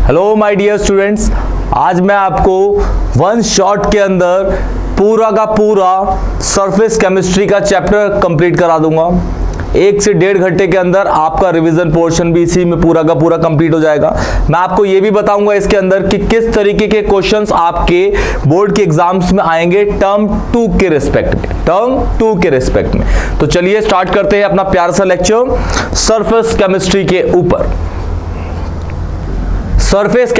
Hello my dear students, आज मैं आपको वन शॉट के अंदर पूरा का पूरा सरफेस केमिस्ट्री का चैप्टर कंप्लीट करा दूंगा। 1 से 1.5 घंटे के अंदर आपका रिवीजन पोर्शन भी इसी में पूरा का पूरा कंप्लीट हो जाएगा। मैं आपको ये भी बताऊंगा इसके अंदर कि किस तरीके के क्वेश्चंस आपके बोर्ड के एग्जाम्स में आएंगे टर्म 2 के रिस्पेक्ट में। तो चलिए स्टार्ट करते हैं अपना प्यारा सा लेक्चर सरफेस केमिस्ट्री के ऊपर। सरफेस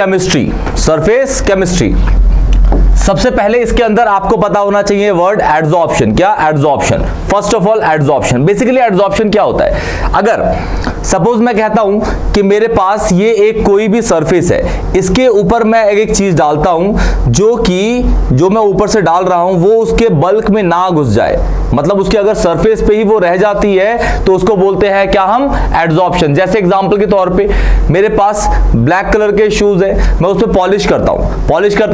केमिस्ट्री सबसे पहले इसके अंदर आपको पता होना चाहिए वर्ड एडजॉर्प्शन। क्या adsorption? First of all adsorption, basically adsorption क्या होता है? अगर सपोज मैं कहता हूं कि मेरे पास ये एक कोई भी सरफेस है, इसके ऊपर मैं एक चीज डालता हूं जो मैं ऊपर से डाल रहा हूं वो उसके बल्क में ना घुस जाए, मतलब उसके अगर सरफेस पे ही वो रह जाती है तो उसको बोलते हैं क्या हम? एडजॉर्प्शन। जैसे एग्जांपल के तौर पे मेरे पास ब्लैक कलर के शूज है, मैं उस पर पॉलिश करता हूं।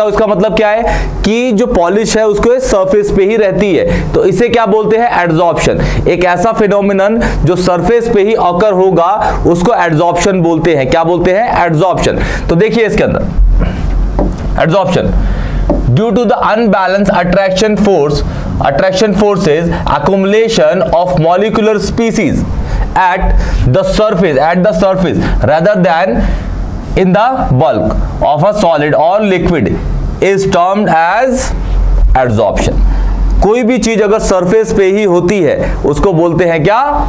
इसका मतलब क्या है कि जो पॉलिश है उसको सरफेस पे ही रहती है, तो इसे क्या बोलते हैं? एडजॉर्प्शन। एक ऐसा फिनोमिनन जो सरफेस पे ही ऑकर होगा उसको एडजॉर्प्शन बोलते हैं। क्या बोलते हैं? एडजॉर्प्शन। तो देखिए इसके अंदर adsorption due to the unbalance attraction forces accumulation of molecular species at the surface rather than in the bulk of a solid or liquid is termed as adsorption। कोई भी चीज अगर सरफेस पे ही होती है उसको बोलते हैं क्या?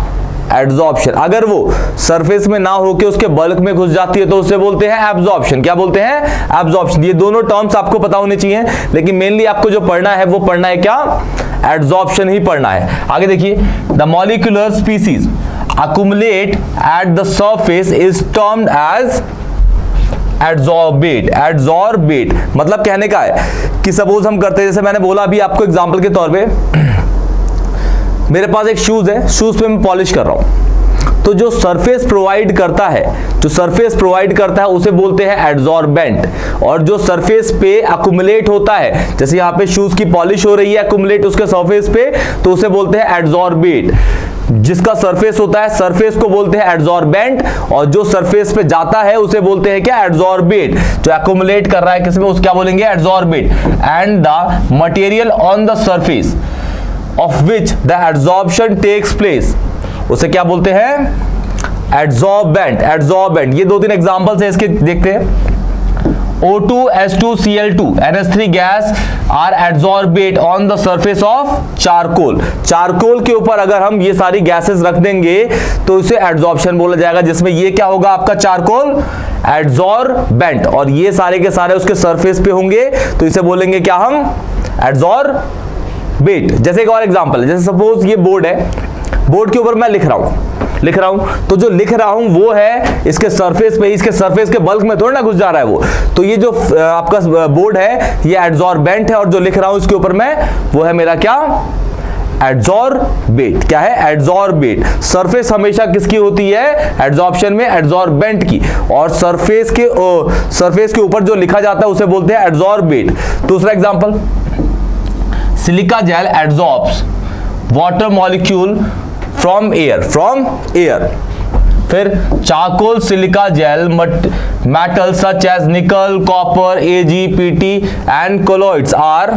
एडजॉर्प्शन। अगर वो सरफेस में ना होके उसके बल्क में घुस जाती है तो उसे बोलते हैं एब्जॉर्प्शन। क्या बोलते हैं? एब्जॉर्प्शन। ये दोनों टर्म्स आपको पता होने चाहिए, लेकिन मेनली आपको जो पढ़ना है वो पढ़ना है क्या? एडजॉर्प्शन ही पढ़ना है। आगे देखिए, the molecular species accumulate at the surface is termed as adsorbate। मतलब कहने का है कि सपोज हम करते हैं, जैसे मैंने बोला अभी आपको एग्जांपल के तौर पे, मेरे पास एक शूज है, शूज पे मैं पॉलिश कर रहा हूं, तो जो सरफेस प्रोवाइड करता है उसे बोलते हैं एडजॉर्बेंट। और जो सरफेस पे अकुमुलेट होता है, जैसे यहाँ पे शूज की पॉलिश हो रही है अकुमुलेट उसके सरफेस पे, तो उसे बोलते हैं एडजॉर्बेट। जिसका सरफेस होता है सरफेस को बोलते हैं एडजॉर्बेंट, और जो सरफेस पे जाता है उसे बोलते हैं क्या? एडजॉर्बेट। जो एक्युमुलेट कर रहा है किसमें उस क्या बोलेंगे? Adsorbate. And the material on the surface of which the adsorption takes place उसे क्या बोलते हैं? एडजॉर्बेंट। ये 2-3 एग्जांपल्स है इसके, देखते हैं। O2, H2, Cl2, NH3 gas are adsorbate on the surface of charcoal. Charcoal के ऊपर अगर हम ये सारी गैसेस रख देंगे तो इसे एडजॉर्प्शन बोला जाएगा, जिसमें ये क्या होगा आपका? Charcoal adsorbent. और ये सारे के सारे उसके सरफेस पे होंगे तो इसे बोलेंगे क्या हम? एडजॉर्बेट। जैसे एक और एग्जांपल है, जैसे सपोज ये बोर्ड है, बोर्ड के ऊपर मैं लिख रहा हूं, तो जो लिख रहा हूं वो है इसके सरफेस पे, इसके सरफेस के बल्क में थोड़ा ना घुस जा रहा है वो, तो ये जो आपका बोर्ड है ये एडजॉर्बेंट है, और जो लिख रहा हूं इसके ऊपर मैं वो है मेरा क्या? एडजॉर्बेट। क्या है? एडजॉर्बेट। सरफेस हमेशा किसकी होती है? एडजॉर्प्शन में एडजॉर्बेंट की, और सरफेस के ऊपर जो लिखा जाता है उसे बोलते हैं एडजॉर्बेट। दूसरा example, silica gel adsorbs water molecule from air. फिर charcoal silica gel metal such as nickel, copper, Ag, Pt and colloids are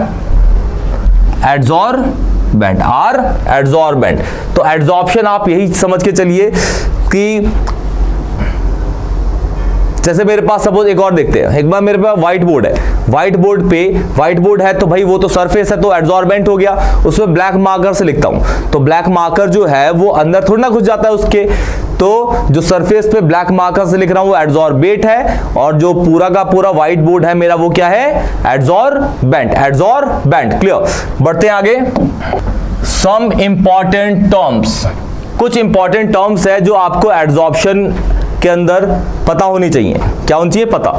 adsorbent. तो एडजॉर्प्शन आप यही समझ के चलिए कि जैसे मेरे पास सपोज एक और देखते हैं, एक बार मेरे पास व्हाइट बोर्ड है तो भाई वो तो सरफेस है तो एडजॉर्बेंट हो गया, उसमें ब्लैक मार्कर से लिखता हूं, तो ब्लैक मार्कर जो है वो अंदर थोड़ा ना घुस जाता है उसके, तो जो सरफेस पे ब्लैक मार्कर से लिख रहा हूं वो एडजॉर्बेट है, और जो पूरा का पूरा व्हाइट बोर्ड है मेरा वो क्या है? एडजॉर्बेंट। क्लियर? बढ़ते हैं आगे। सम इंपॉर्टेंट टर्म्स, कुछ इंपॉर्टेंट टर्म्स है जो आपको एडजॉर्प्शन के अंदर पता होनी चाहिए। क्या होनी चाहिए? पता।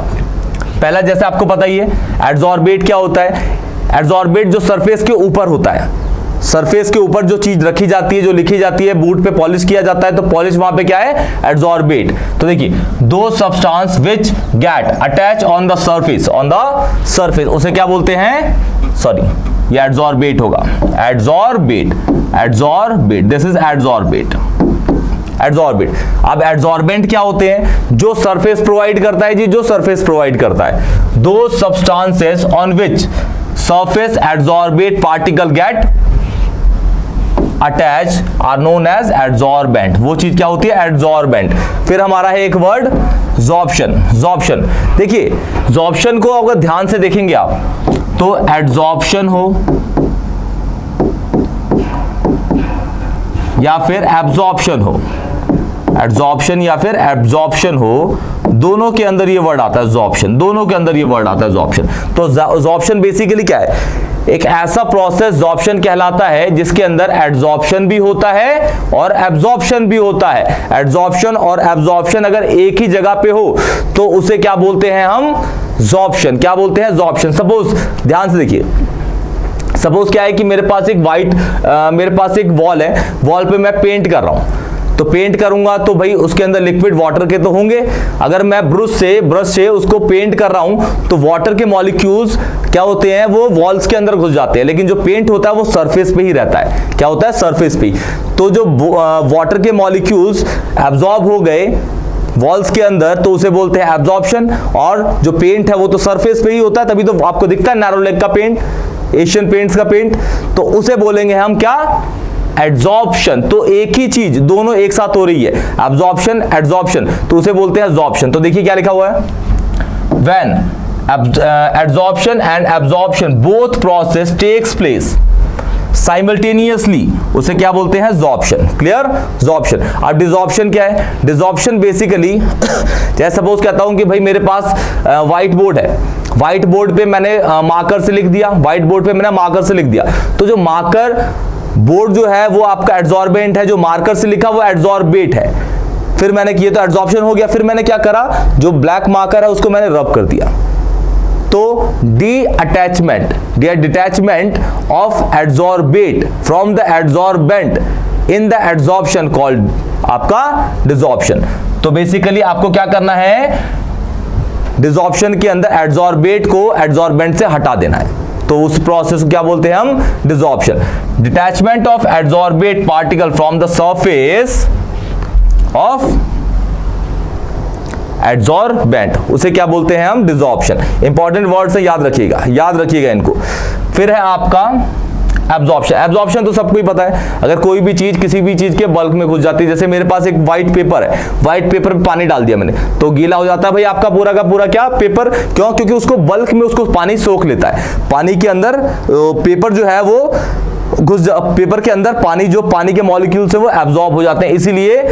पहला, जैसे आपको पता ही है एडजॉर्बेट क्या होता है? एडजॉर्बेट जो सरफेस के ऊपर होता है, सरफेस के ऊपर जो चीज रखी जाती है, जो लिखी जाती है, बोर्ड पे पॉलिश किया जाता है तो पॉलिश वहां पे क्या है? एडजॉर्बेट। तो देखिए, दो substance which get attach on the surface उसे क्या बोलते हैं? सॉरी, ये एडजॉर्बेट होगा। Adsorbate, this is adsorbate. Adsorbate. अब एडसॉर्बेंट क्या होते हैं? जो सरफेस प्रोवाइड करता है जी, जो सरफेस प्रोवाइड करता है। दो substances on which surface adsorbate particle get attach are known as adsorbent. वो चीज क्या होती है? एडसॉर्बेंट। फिर हमारा है एक वर्ड ज़ॉर्प्शन। ज़ॉर्प्शन, देखिए ज़ॉर्प्शन को अगर ध्यान से देखेंगे आप तो एडसॉर्प्शन हो या फिर एब्जॉर्प्शन हो, एडसॉर्प्शन या फिर एब्जॉर्प्शन हो, दोनों के अंदर ये वर्ड आता है ज़ॉर्प्शन, दोनों के अंदर ये वर्ड आता है ज़ॉर्प्शन। तो ज़ॉर्प्शन बेसिकली क्या है? एक ऐसा प्रोसेस ज़ॉर्प्शन कहलाता है जिसके अंदर एडसॉर्प्शन भी होता है और एब्जॉर्प्शन भी होता है। एडसॉर्प्शन और एब्जॉर्प्शन अगर एक ही जगह पे हो तो उसे क्या बोलते हैं हम? ज़ॉर्प्शन। क्या बोलते हैं? ज़ॉर्प्शन। सपोज ध्यान से देखिए, सपोज क्या है कि मेरे पास एक वॉल है, वॉल पे मैं पेंट कर रहा हूं, तो पेंट करूंगा तो भाई उसके अंदर लिक्विड वाटर के तो होंगे। अगर मैं ब्रश से उसको पेंट कर रहा हूं तो वाटर के मॉलिक्यूल्स क्या होते हैं? वो वॉल्स के अंदर घुस जाते हैं, लेकिन जो पेंट होता है वो सरफेस पे ही रहता है। क्या होता है? सरफेस पे। तो जो वाटर के मॉलिक्यूल्स एब्जॉर्ब हो गए वॉल्स के अंदर तो उसे बोलते हैं एब्जॉर्प्शन। और जो पेंट है वो तो सरफेस पे ही होता है, तभी तो आपको दिखता है नैरो लेग का पेंट, एशियन पेंट्स का पेंट, तो उसे बोलेंगे हम क्या? एड्सॉर्प्शन। तो एक ही चीज दोनों एक साथ हो रही है, एब्जॉर्प्शन एड्सॉर्प्शन, तो उसे बोलते हैं एड्सॉर्प्शन। तो देखिए क्या लिखा हुआ है? When adsorption and absorption both process takes place simultaneously, उसे क्या बोलते हैं? ज़ॉर्प्शन। क्लियर? ज़ॉर्प्शन। अब डिसॉर्प्शन क्या है? डिसॉर्प्शन बेसिकली जैसे सपोज कहता हूं कि भाई मेरे पास व्हाइट बोर्ड है, व्हाइट बोर्ड पे मैंने मार्कर से लिख दिया, व्हाइट बोर्ड पे मैंने मार्कर से लिख दिया, तो जो मार्कर बोर्ड जो है वो आपका एड्सॉर्बेंट है, जो मार्कर से लिखा वो एड्सॉर्बेट है। फिर मैंने किया तो एड्सॉर्प्शन हो गया। फिर मैंने क्या करा? जो ब्लैक मार्कर है उसको मैंने रब कर दिया, तो detachment of adsorbate from the adsorbent in the adsorption called आपका डिसॉर्प्शन। तो बेसिकली आपको क्या करना है? डिसॉर्प्शन के अंदर एड्सॉर्बेट को एड्सॉर्बेंट से हटा देना है, तो उस प्रोसेस को क्या बोलते हैं हम? Desorption. Detachment of adsorbate particle from the surface of adsorbent, उसे क्या बोलते हैं हम? डिसॉर्प्शन। इंपॉर्टेंट वर्ड से याद रखिएगा इनको। फिर है आपका एब्जॉर्प्शन। एब्जॉर्प्शन तो सबको ही पता है, अगर कोई भी चीज किसी भी चीज के बल्क में घुस जाती है, जैसे मेरे पास एक व्हाइट पेपर है, व्हाइट पेपर पे पानी डाल दिया मैंने तो गीला हो जाता है भाई आपका पूरा का पूरा क्या? पेपर। क्यों? क्योंकि उसको बल्क में उसको पानी सोख लेता है, पानी के अंदर पेपर जो है वो पेपर के अंदर पानी, जो पानी के मॉलिक्यूल्स है वो एब्जॉर्ब हो जाते हैं, इसीलिए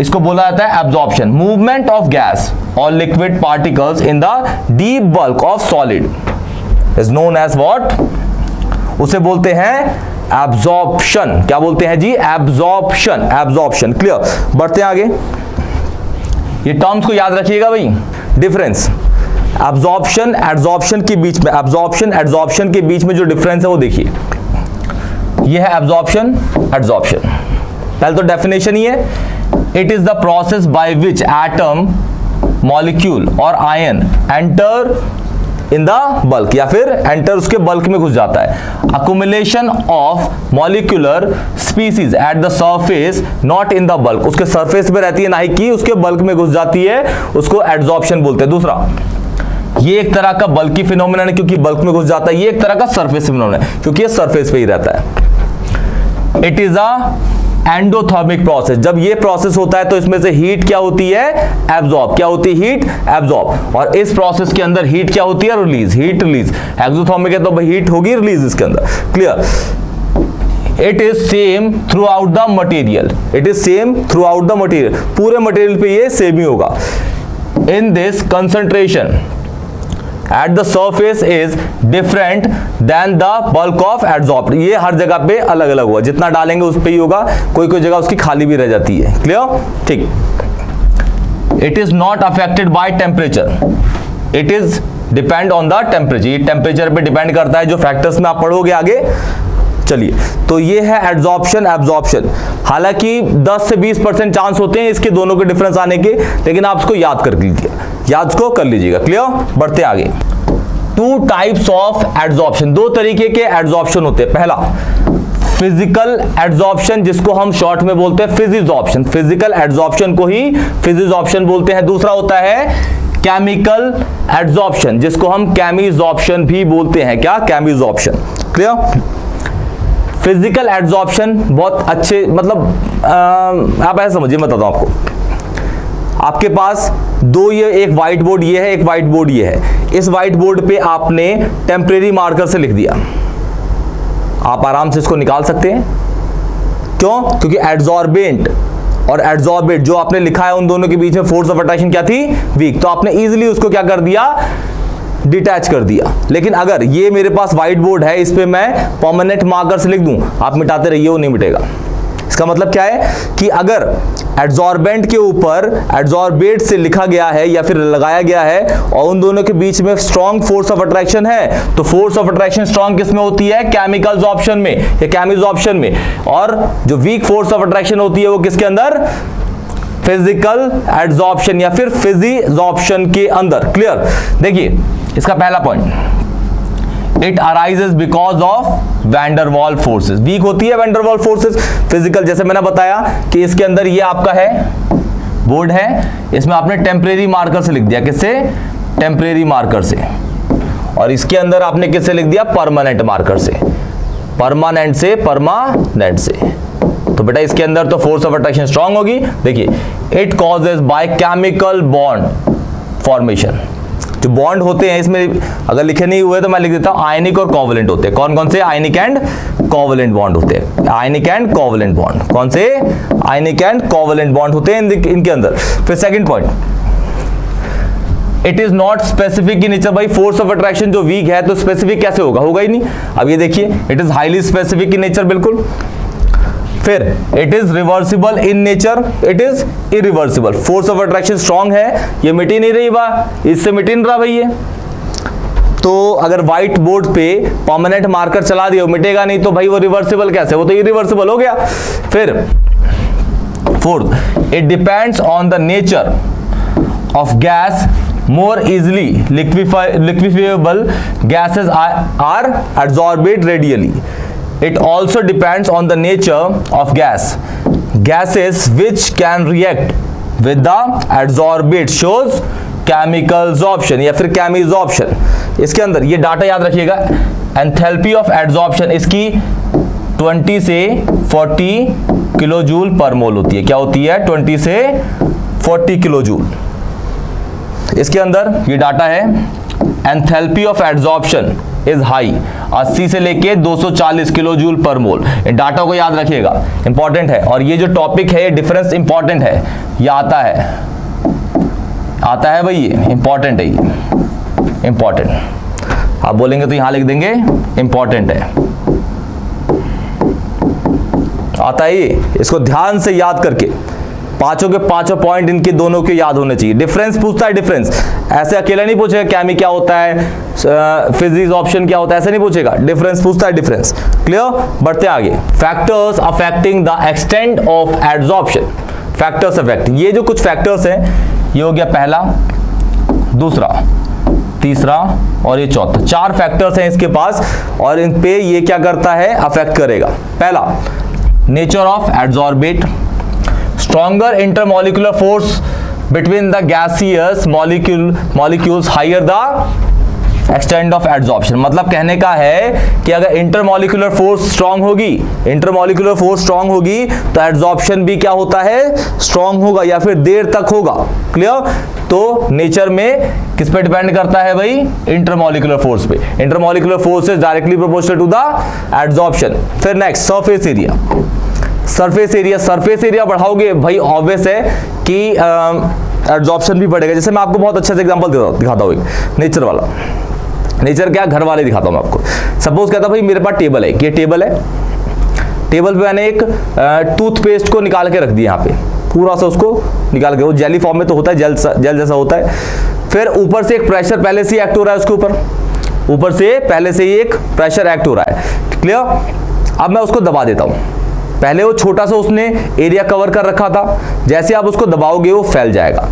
इसको बोला जाता है एब्जॉर्प्शन। मूवमेंट ऑफ गैस और liquid particles in the deep bulk of solid is known as what? उसे बोलते हैं एब्जॉर्प्शन। क्या बोलते हैं जी? एब्जॉर्प्शन। एब्जॉर्प्शन। क्लियर? बढ़ते हैं आगे, ये टर्म्स को याद रखिएगा भाई। डिफरेंस एब्जॉर्प्शन एड्सॉर्प्शन के बीच में, एब्जॉर्प्शन एड्सॉर्प्शन के बीच में जो डिफरेंस है वो देखिए, ये है एब्जॉर्प्शन एड्सॉर्प्शन। पहले तो डेफिनेशन ही है, it is the process by which atom, molecule और ion enter in the bulk, या फिर एंटर उसके बल्क में घुस जाता है। Accumulation of molecular species at the surface not in the bulk, उसके सरफेस पे रहती है ना ही कि उसके बल्क में घुस जाती है, उसको एड्सॉर्प्शन बोलते हैं। दूसरा, ये एक तरह का बल्की फिनोमेनन है क्योंकि बल्क में घुस जाता है, ये एक तरह का सरफेस फिनोमेनन है क्योंकि ये सरफेस पे ही रहता है। It is a endothermic process. जब ये प्रोसेस होता है तो इसमें से हीट क्या होती है? एब्जॉर्ब। क्या होती है? Heat absorb. और इस प्रोसेस के अंदर हीट क्या होती है? रिलीज। Heat release. एक्सोथर्मिक है तो हीट होगी रिलीज इसके अंदर। Clear? It is same through out the material. It is same through out the material, पूरे मटेरियल पे ये सेम ही होगा। In this concentration at the surface is different than the bulk of adsorbed। ये हर जगह पे अलग अलग हुआ, जितना डालेंगे उस पे ही होगा, कोई कोई जगह उसकी खाली भी रह जाती है। क्लियर? ठीक। It is not affected by temperature, it is depend on the temperature. ये टेम्परेचर पे डिपेंड करता है, जो फैक्टर्स में आप पढ़ोगे आगे। चलिए, तो ये है एड्सॉर्प्शन एब्जॉर्प्शन। हालांकि 10 से 20% चांस होते हैं इसके दोनों के डिफरेंस आने के, लेकिन आप इसको याद कर लीजिए, याद को कर लीजिएगा। क्लियर? बढ़ते आगे। 2 टाइप्स ऑफ एड्सॉर्प्शन, 2 तरीके के एड्सॉर्प्शन होते हैं। पहला फिजिकल एड्सॉर्प्शन, जिसको हम शॉर्ट में बोलते हैं फिजिजॉर्प्शन, फिजिकल एड्सॉर्प्शन को ही फिजिजॉर्प्शन बोलते हैं। दूसरा होता है केमिकल एड्सॉर्प्शन, जिसको हम केमिजॉर्प्शन भी बोलते हैं। क्या? केमिजॉर्प्शन। क्लियर? फिजिकल एड्सॉर्प्शन बहुत अच्छे, मतलब आप ऐसे समझिए, मैं बताता हूं आपको। आपके पास दो, ये एक व्हाइट बोर्ड ये है, एक व्हाइट बोर्ड ये है। इस व्हाइट बोर्ड पे आपने टेम्परेरी मार्कर से लिख दिया, आप आराम से इसको निकाल सकते हैं। क्यों? क्योंकि एड्सॉर्बेंट और एड्सॉर्बेट जो आपने लिखा है, उन दोनों के बीच में फोर्स ऑफ अट्रैक्शन क्या थी? वीक। तो आपने इजीली उसको क्या कर दिया? डिटैच कर दिया। लेकिन अगर ये मेरे पास व्हाइट बोर्ड है, इस पे मैं परमानेंट मार्कर से लिख दूं, आप मिटाते रहिए, वो नहीं मिटेगा। इसका मतलब क्या है कि अगर एड्सॉर्बेंट के ऊपर एड्सॉर्बेट से लिखा गया है या फिर लगाया गया है और उन दोनों के बीच में स्ट्रॉन्ग फोर्स ऑफ अट्रैक्शन है, तो फोर्स ऑफ अट्रैक्शन स्ट्रॉन्ग किस में होती है? केमिकल्स ऑप्शन में या केमिजॉर्प्शन में। और जो वीक फोर्स ऑफ अट्रैक्शन होती है वो किसके अंदर? फिजिकल एड्सॉर्प्शन या फिर फिजिजॉर्प्शन के अंदर। क्लियर? देखिए इसका पहला point, it arises because of van der Waals forces. Weak होती है वैंडरवॉल फोर्सेस फिजिकल, जैसे मैंने बताया कि इसके अंदर ये आपका है बोर्ड है, इसमें आपने टेम्परेरी मार्कर से लिख दिया। किससे? टेम्परेरी मार्कर से। और इसके अंदर आपने किससे लिख दिया? परमानेंट मार्कर से। परमानेंट से परमानेंट से। तो बेटा इसके अंदर तो फोर्स ऑफ अट्रैक्शन स्ट्रांग होगी। देखिए it causes by chemical bond formation. जो बॉन्ड होते हैं इसमें अगर लिखे नहीं हुए तो मैं लिख देता हूं, आयनिक और कोवलेंट होते हैं। कौन कौन से? आयनिक एंड कोवलेंट बॉन्ड होते हैं। आयनिक एंड कोवलेंट बॉन्ड कौन से? आयनिक एंड कोवलेंट बॉन्ड होते हैं इनके अंदर। फिर second point, it is not specific in nature. भाई फोर्स ऑफ अट्रैक्शन जो वीक है तो स्पेसिफिक कैसे होगा? होगा ही नहीं। अब ये देखिए it is highly specific in nature, बिल्कुल। फिर it is reversible in nature, it is irreversible. Force of attraction strong है, ये मिट ही नहीं रही, इससे मिट ही नहीं रहा भाई ये। तो अगर व्हाइट बोर्ड पे परमानेंट मार्कर चला दिया, मिटेगा नहीं, तो भाई वो रिवर्सिबल कैसे? वो तो इरिवर्सिबल हो गया। फिर fourth, it depends on the nature of gas more easily liquefiable gases are adsorbed radially. It also depends on the nature of gases which can react with the adsorbate shows chemicalsorption या फिर chemisorption। इसके अंदर ये data याद रखिएगा, enthalpy of adsorption इसकी 20 से 40 kilo joule पर मोल होती है। क्या होती है? 20 से 40 किलो जूल। इसके अंदर ये डाटा है, enthalpy of adsorption is high, 80 से लेके 240 किलो जूल पर मोल। डाटा को याद रखिएगा, इंपॉर्टेंट है। और ये जो टॉपिक है, ये डिफरेंस इंपॉर्टेंट है, ये आता है भाई, ये इंपॉर्टेंट है, ये इंपॉर्टेंट। आप बोलेंगे तो यहां लिख देंगे इंपॉर्टेंट है, आता है ये। इसको ध्यान से याद करके पांचों के पांचों पॉइंट इनके दोनों के याद होने चाहिए। डिफरेंस पूछता है, डिफरेंस ऐसे अकेला नहीं पूछेगा केमी क्या होता है, फिजिजॉर्प्शन क्या होता है, ऐसे नहीं पूछेगा, डिफरेंस पूछता है, डिफरेंस। क्लियर? बढ़ते आगे। Factors affecting the extent of adsorption. Factors affect, ये जो कुछ फैक्टर्स हैं, ये हो गया पहला, दूसरा, तीसरा और ये चौथा। 4 फैक्टर्स हैं इसके पास और इन पे ये क्या करता है? अफेक्ट करेगा। पहला, nature of adsorbate, stronger intermolecular force between the gaseous molecules higher the extent of adsorption। मतलब कहने का है कि अगर इंटरमोलिकुलर फोर्स स्ट्रांग होगी, इंटरमोलिकुलर फोर्स स्ट्रांग होगी तो एड्सॉर्प्शन भी क्या होता है? स्ट्रांग होगा या फिर देर तक होगा। क्लियर? तो नेचर में किस पे डिपेंड करता है भाई? इंटरमोलिकुलर फोर्स पे। Intermolecular force is directly proportional to the adsorption. फिर next, surface area. Surface area बढ़ाओगे भाई, ऑब्वियस है कि एड्सॉर्प्शन भी बढ़ेगा। जैसे मैं आपको बहुत अच्छे से एग्जांपल दिखाता हूँ, नेचर वाला। नेचर क्या? घर वाले दिखाता हूँ मैं आपको। सपोज कहता भाई मेरे पास टेबल है, ये टेबल है, टेबल पे मैंने एक टूथपेस्ट को निकाल के रख दिया, यहाँ पे पूरा सा उसको निकाल के, वो जेली फॉर्म में तो होता है, जेल जैसा होता है। फिर ऊपर से एक प्रेशर पहले से एक्ट हो रहा है उसके ऊपर से पहले से ही एक प्रेशर एक्ट हो रहा है। क्लियर? अब मैं उसको दबा देता हूँ। पहले वो छोटा सा उसने एरिया कवर कर रखा था, जैसे आप उसको दबाओगे वो फैल जाएगा।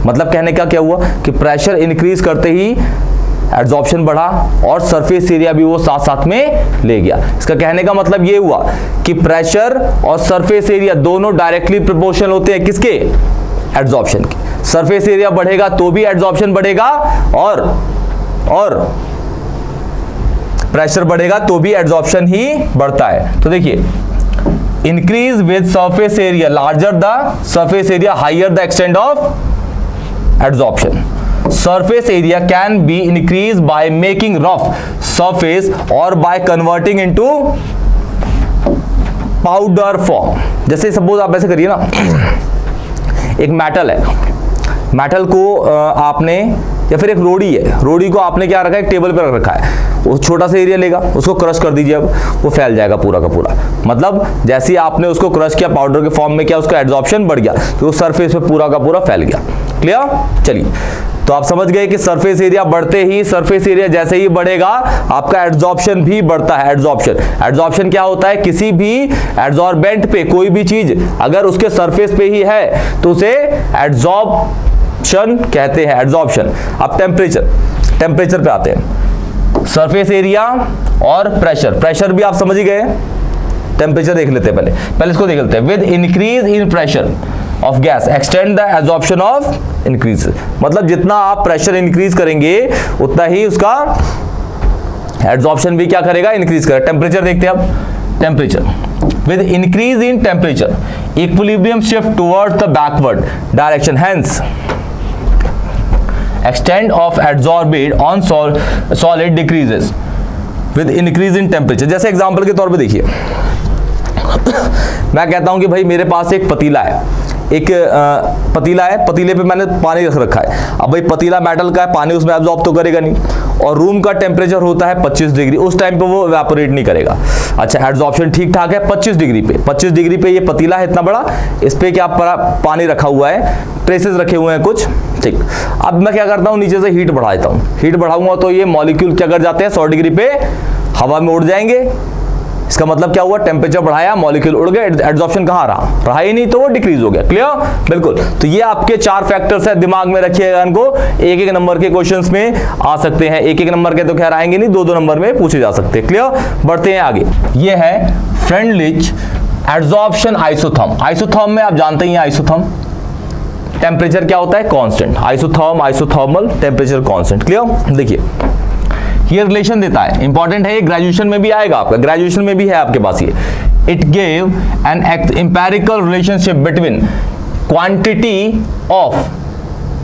मतलब कहने का क्या हुआ कि प्रेशर इंक्रीज करते ही एड्सॉर्प्शन बढ़ा और सरफेस एरिया भी वो साथ साथ में ले गया। इसका कहने का मतलब ये हुआ कि प्रेशर और सरफेस एरिया दोनों डायरेक्टली प्रोपोर्शनल होते हैं किसके? एड्सॉर्प्शन के। सरफेस एरिया बढ़ेगा तो भी एड्सॉर्प्शन बढ़ेगा और प्रेशर बढ़ेगा तो भी एड्सॉर्प्शन ही बढ़ता है। तो देखिए, increase with surface area, larger the surface area, higher the extent of adsorption. Surface area can be increased by making rough surface or by converting into powder form। जैसे सपोज आप ऐसे करिए ना, एक मेटल है, मेटल को आपने, या फिर एक रोड़ी है, रोड़ी को आपने क्या रखा है? एक टेबल पर रखा है। वो छोटा सा एरिया लेगा, उसको क्रश कर दीजिए, अब वो फैल जाएगा पूरा का पूरा। मतलब जैसे ही आपने उसको क्रश किया पाउडर के फॉर्म में, क्या उसका एड्सॉर्प्शन बढ़ गया, तो उस सरफेस पे पूरा का पूरा फैल गया। क्लियर? चलिए, तो आप समझ गए कि सरफेस एरिया बढ़ते ही, सरफेस एरिया जैसे ही बढ़ेगा आपका एड्सॉर्प्शन भी बढ़ता है। एड्सॉर्प्शन क्या होता है? किसी भी एड्सॉर्बेंट पे कोई भी चीज अगर उसके सरफेस पे ही है तो उसे एड्सॉर्प्शन कहते हैं, एड्सॉर्प्शन। अब टेम्परेचर पे आते हैं। सरफेस एरिया और प्रेशर भी आप समझ ही गए। टेम्परेचर देख लेते हैं, पहले इसको देख लेते हैं। With increase in pressure of gas extend the absorption of increase. मतलब जितना आप प्रेशर इंक्रीज करेंगे उतना ही उसका एब्जॉर्प्शन भी क्या करेगा? इंक्रीज करेगा। टेम्परेचर देखते हैं अब। Temperature with increase in temperature equilibrium shift towards the backward direction, hence extent of adsorbate on solid decreases with increase in temperature। जैसे एग्जांपल के तौर पे देखिए, मैं कहता हूं कि भाई मेरे पास एक पतीला है, पतीला है, पतीले पे मैंने पानी रख रखा है। अब भाई पतीला मेटल का है, पानी उसमें एब्जॉर्ब तो करेगा नहीं, और रूम का टेम्परेचर होता है 25 डिग्री, उस टाइम पे वो इवेपोरेट नहीं करेगा। अच्छा, एब्जॉर्प्शन ठीक ठाक है 25 डिग्री पे। 25 डिग्री पे ये पतीला है इतना बड़ा, इस पे क्या पानी रखा हुआ है, ट्रेसेस रखे हुए हैं कुछ, ठीक। अब मैं क्या करता हूँ, नीचे से हीट बढ़ा देता हूँ। हीट बढ़ाऊंगा तो ये मॉलिक्यूल क्या कर जाते हैं? 100 डिग्री पे हवा में उड़ जाएंगे। इसका मतलब क्या हुआ? टेम्परेचर बढ़ाया, मॉलिक्यूल उड़ गए, एड्सॉर्प्शन कहाँ रहा ही नहीं, तो वो डिक्रीज हो गया। क्लियर? बिल्कुल। तो ये आपके 4 फैक्टर्स है, दिमाग में रखिएगा इनको। एक नंबर के क्वेश्चंस में आ सकते हैं, एक नंबर के तो खैर आएंगे नहीं, 2 नंबर में पूछे जा सकते हैं। क्लियर? बढ़ते हैं आगे। ये है फ्रेंडलिच एड्सॉर्प्शन आइसोथर्म। आइसोथर्म में आप जानते ही हैं, आइसोथर्म टेम्परेचर क्या होता है? Constant. Isothermal temperature constant. Clear? देखिए, ये रिलेशन देता है, इंपॉर्टेंट है, ये ग्रेजुएशन में भी आएगा आपका, ग्रेजुएशन में भी है आपके पास ये। It gave an empirical relationship between quantity of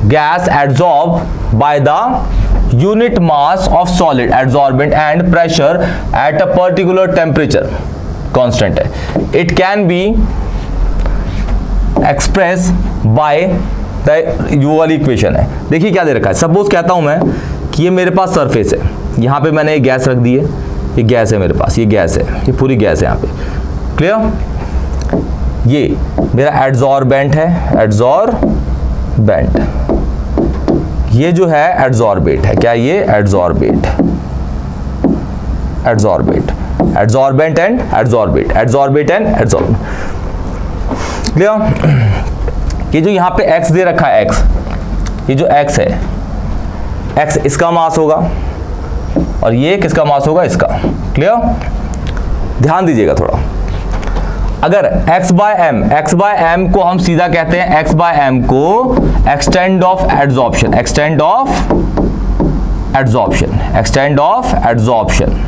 gas adsorb by the unit mass of solid adsorbent and pressure at a particular temperature. Constant है। It can be express by the ये वाली equation है। देखिए क्या दे रखा है, suppose कहता हूं मैं कि ये मेरे पास सरफेस है, यहाँ पे मैंने एक गैस रख दी है, ये गैस है मेरे पास, ये गैस है, ये पूरी गैस है यहाँ पे। क्लियर? ये मेरा एड्सॉर्बेंट है, एड्सॉर्बेंट। ये जो है एड्सॉर्बेट है, क्या ये? Adsorbate, adsorbent and adsorbate, adsorbate and adsorbent. Clear? ये जो यहाँ पे x दे रखा है, x, ये जो x है, x इसका मास होगा और ये किसका मास होगा? इसका। क्लियर? ध्यान दीजिएगा थोड़ा। अगर x बाय m को हम सीधा कहते हैं, x बाय m को extend of adsorption, extend of adsorption, extend of adsorption,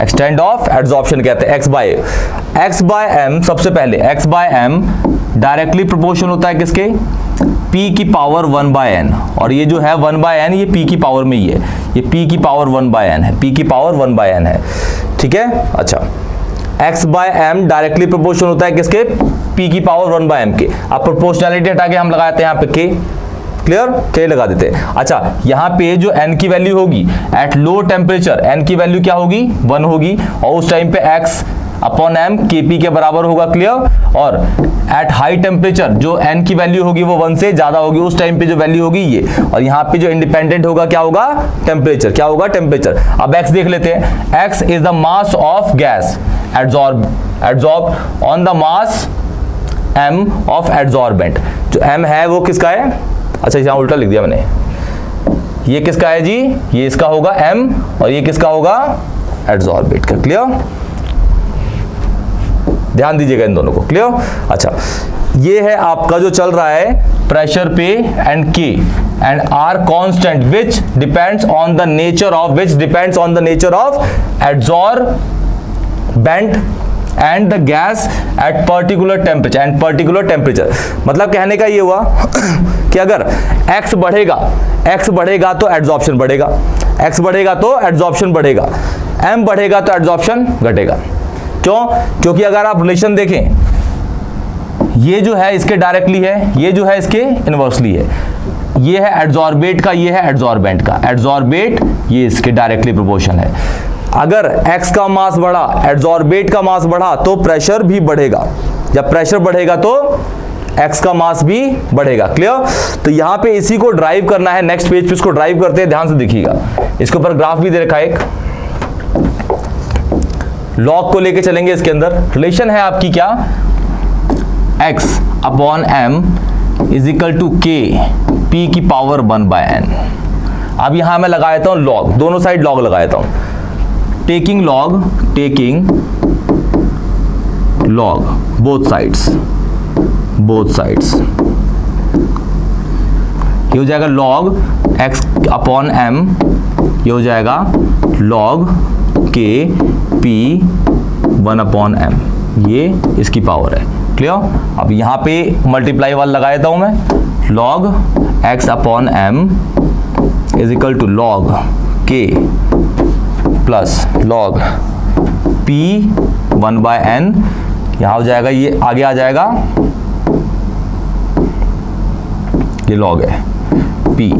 extend of adsorption कहते हैं। x बाय m, सबसे पहले x bye m directly proportion होता है किसके? p की पावर 1 बाय n, और ये जो है 1 बाय n ये p की पावर में ही है, ये p की पावर 1 बाय n है, p की पावर 1 बाय n है। ठीक है? अच्छा, x bye m directly proportion होता है किसके? p की पावर 1 बाय m के। अब प्रोपोर्शनैलिटी हटा के हम लगाते हैं यहाँ पे k। क्लियर? k लगा देते हैं। अच्छा, यहाँ पे जो n की वैल्यू होगी एट लो टेम्परेचर, n की वैल्यू क्या होगी? 1 होगी, और उस टाइम पे x अपॉन m kp के बराबर होगा। क्लियर? और एट हाई टेम्परेचर जो n की वैल्यू होगी वो 1 से ज्यादा होगी, उस टाइम पे जो वैल्यू होगी ये, और यहाँ पे जो इंडिपेंडेंट होगा क्या होगा? टेम्परेचर। क्या होगा? टेम्परेचर। अब x देख लेते हैं। x is the mass of gas adsorb on the mass m of adsorbent. जो m है वो किसका है? अच्छा, यहाँ उल्टा लिख दिया मैंने, ये किसका है जी, ये इसका होगा m और ये किसका होगा, एडसॉर्बेट का। क्लियर, ध्यान दीजिएगा इन दोनों को। क्लियर, अच्छा ये है आपका जो चल रहा है प्रेशर पे and K and R constant which depends on the nature of adsorbent and the gas at particular temperature. मतलब कहने का ये हुआ कि अगर x बढ़ेगा तो एड्सॉर्प्शन बढ़ेगा, x बढ़ेगा तो एड्सॉर्प्शन बढ़ेगा, m बढ़ेगा तो एड्सॉर्प्शन घटेगा। क्यों? क्योंकि अगर आप रिलेशन देखें, ये जो है इसके डायरेक्टली है, ये जो है इसके इनवर्सली है। ये है एड्सॉर्बेट का, ये है एड्सॉर्बेंट का। एड्सॉर्बेट ये इसके डायरेक्टली प्रोपोर्शनल है। अगर x का मास बढ़ा, एड्सॉर्बेट का मास बढ़ा तो प्रेशर भी बढ़ेगा। जब प्रेशर बढ़ेगा तो x का मास भी बढ़ेगा। क्लियर, तो यहां पे इसी को ड्राइव करना है। नेक्स्ट पेज पे इसको ड्राइव करते हैं, ध्यान से देखिएगा। इसके ऊपर ग्राफ भी दे रखा है, एक लॉग को लेके चलेंगे। इसके अंदर रिलेशन है आपकी क्या, x upon m is equal to k p की पावर 1/n। अब यहां मैं लगा देता हूं लॉग, दोनों साइड लॉग लगा देता हूं। टेकिंग लॉग बोथ साइड्स, ये हो जाएगा लॉग x अपॉन m, ये हो जाएगा लॉग k p 1/m, ये इसकी पावर है। क्लियर, अब यहां पे मल्टीप्लाई वाला लगा देता हूं मैं, log x upon m is equal to log k plus log p 1/n। यहां हो जाएगा, ये आगे आ जाएगा, ये लॉग है p।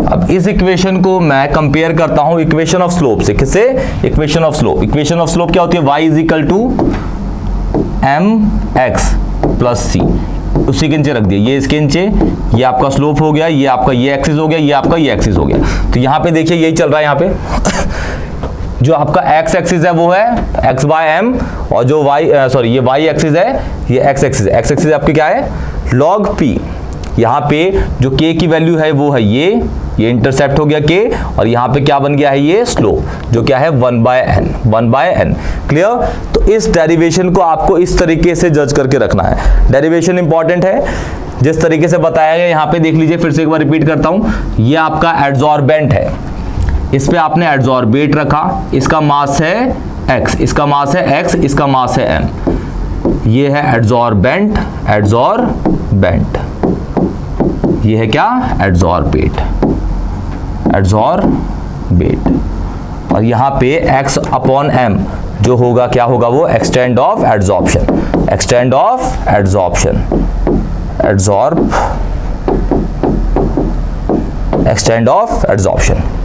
अब इस इक्वेशन को मैं कंपेयर करता हूं इक्वेशन ऑफ स्लोप से। किससे? Equation of slope. Equation of slope क्या होती है, y is equal to mx plus c। उसी के नीचे रख दिया, ये इसके नीचे, ये आपका स्लोप हो गया, ये आपका ये एक्सिस हो गया, ये आपका ये एक्सिस हो गया। तो यहां पे देखिए यही चल रहा है। यहां पे जो आपका x एक्सिस है वो है x/m और जो ये y एक्सिस है ये x एक्सिस है। x एक्सिस आपकी क्या है, log p। यहाँ पे जो k की वैल्यू है वो है ये इंटरसेप्ट हो गया k, और यहाँ पे क्या बन गया है, ये स्लोप जो क्या है 1/n। क्लियर, तो इस डेरिवेशन को आपको इस तरीके से जज करके रखना है। डेरिवेशन इंपॉर्टेंट है, जिस तरीके से बताया गया। यहाँ पे देख लीजिए, फिर से एक बार रिपीट करता हूँ। ये आपका एड्सॉर्बेंट है, इस पे आपने एड्सॉर्बेट रखा, इसका मास है x, इसका मास है x, इसका मास है m। ये है एड्सॉर्बेंट, ये है क्या, एड्सॉर्बेट। और यहां पे x अपॉन m जो होगा क्या होगा, वो extend of adsorption, extend of adsorption.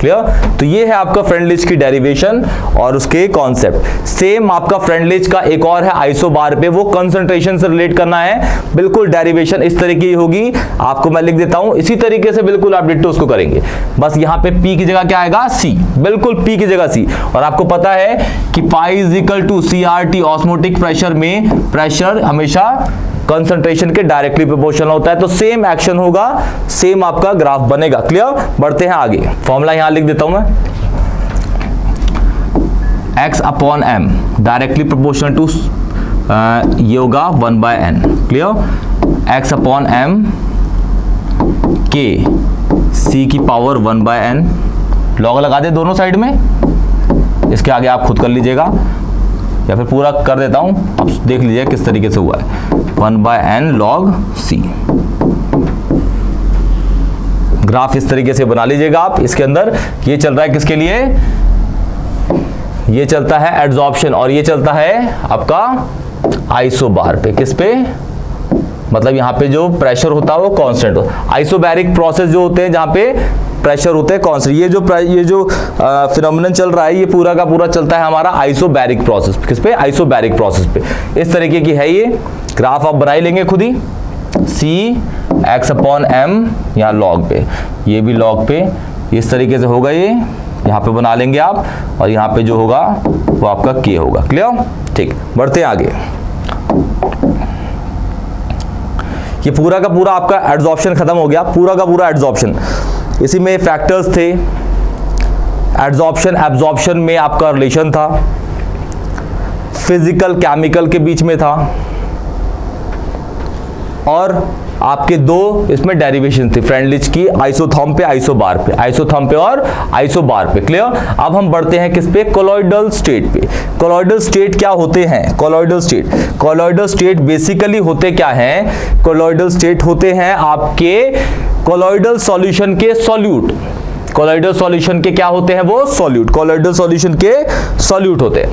Clear, तो ये है आपका फ्रेंडलिच की डेरिवेशन और उसके कॉन्सेप्ट। सेम आपका फ्रेंडलिच का एक और है आइसोबार पे, वो कंसंट्रेशन से रिलेट करना है। बिल्कुल डेरिवेशन इस तरीके की होगी, आपको मैं लिख देता हूं, इसी तरीके से बिल्कुल आप डिट्टो उसको करेंगे। बस यहां पे P की जगह क्या आएगा, C, बिल्कुल P की जगह C। और आपको पता है कि pi is equal to CRT। Osmotic pressure में प्रेशर हमेशा कंसंट्रेशन के डायरेक्टली प्रोपोर्शनल होता है, तो सेम एक्शन होगा, सेम आपका ग्राफ बनेगा। क्लियर, बढ़ते हैं आगे। फॉर्मूला यहां लिख देता हूं मैं, x upon m directly proportional to ये होगा 1/n। Clear, x upon m k c की पावर 1/n। लॉग लगा दे दोनों साइड में, इसके आगे आप खुद कर लीजिएगा या फिर पूरा कर देता हूं। अब देख लीजिए किस तरीके से हुआ है, 1/n log c। ग्राफ इस तरीके से बना लीजिएगा आप। इसके अंदर ये चल रहा है किसके लिए, ये चलता है एड्सॉर्प्शन और ये चलता है आपका आइसोबार पे। किस पे, मतलब यहाँ पे जो प्रेशर होता है वो कांस्टेंट हो। आइसोबैरिक प्रोसेस जो होते हैं जहाँ पे प्रेशर होते हैं कांस्टेंट, ये जो फिनोमिनन चल रहा है ये पूरा का पूरा चलता है हमारा आइसोबैरिक प्रोसेस। किस पे, आइसोबैरिक प्रोसेस पे। इस तरीके की है ये ग्राफ, आप बना ही लेंगे खुद ही। C x अपॉन m यहाँ लॉग पे, ये भी लॉग पे, इस तरीके से होगा ये यहाँ पे बना लेंगे आप, और यहाँ पे जो होगा वो आपका K होगा। क्लियर? ठीक, बढ़ते हैं आगे। ये पूरा का पूरा आपका एड्सॉर्प्शन खत्म हो गया, पूरा का पूरा एड्सॉर्प्शन। इसी में फैक्टर्स थे, एड्सॉर्प्शन एब्जॉर्प्शन में आपका रिलेशन था, फिजिकल केमिकल के बीच में था, और आपके दो इसमें डेरिवेशन थी फ्रेंडलिच की, आइसोथर्म पे, आइसोबार पे, आइसोथर्म पे और आइसोबार पे। क्लियर? अब हम बढ़ते हैं किस पे? कोलॉइडल स्टेट पे। कोलॉइडल स्टेट क्या होते हैं? कोलॉइडल स्टेट बेसिकली होते क्या हैं? कोलॉइडल स्टेट होते हैं आपके कोलॉइडल सॉल्यूशन के सॉल्यूट। कोलॉइडल सॉल्यूशन के क्या होते हैं? वो सॉल्यूट। कोलॉइडल सॉल्यूशन के सॉल्यूट होते हैं।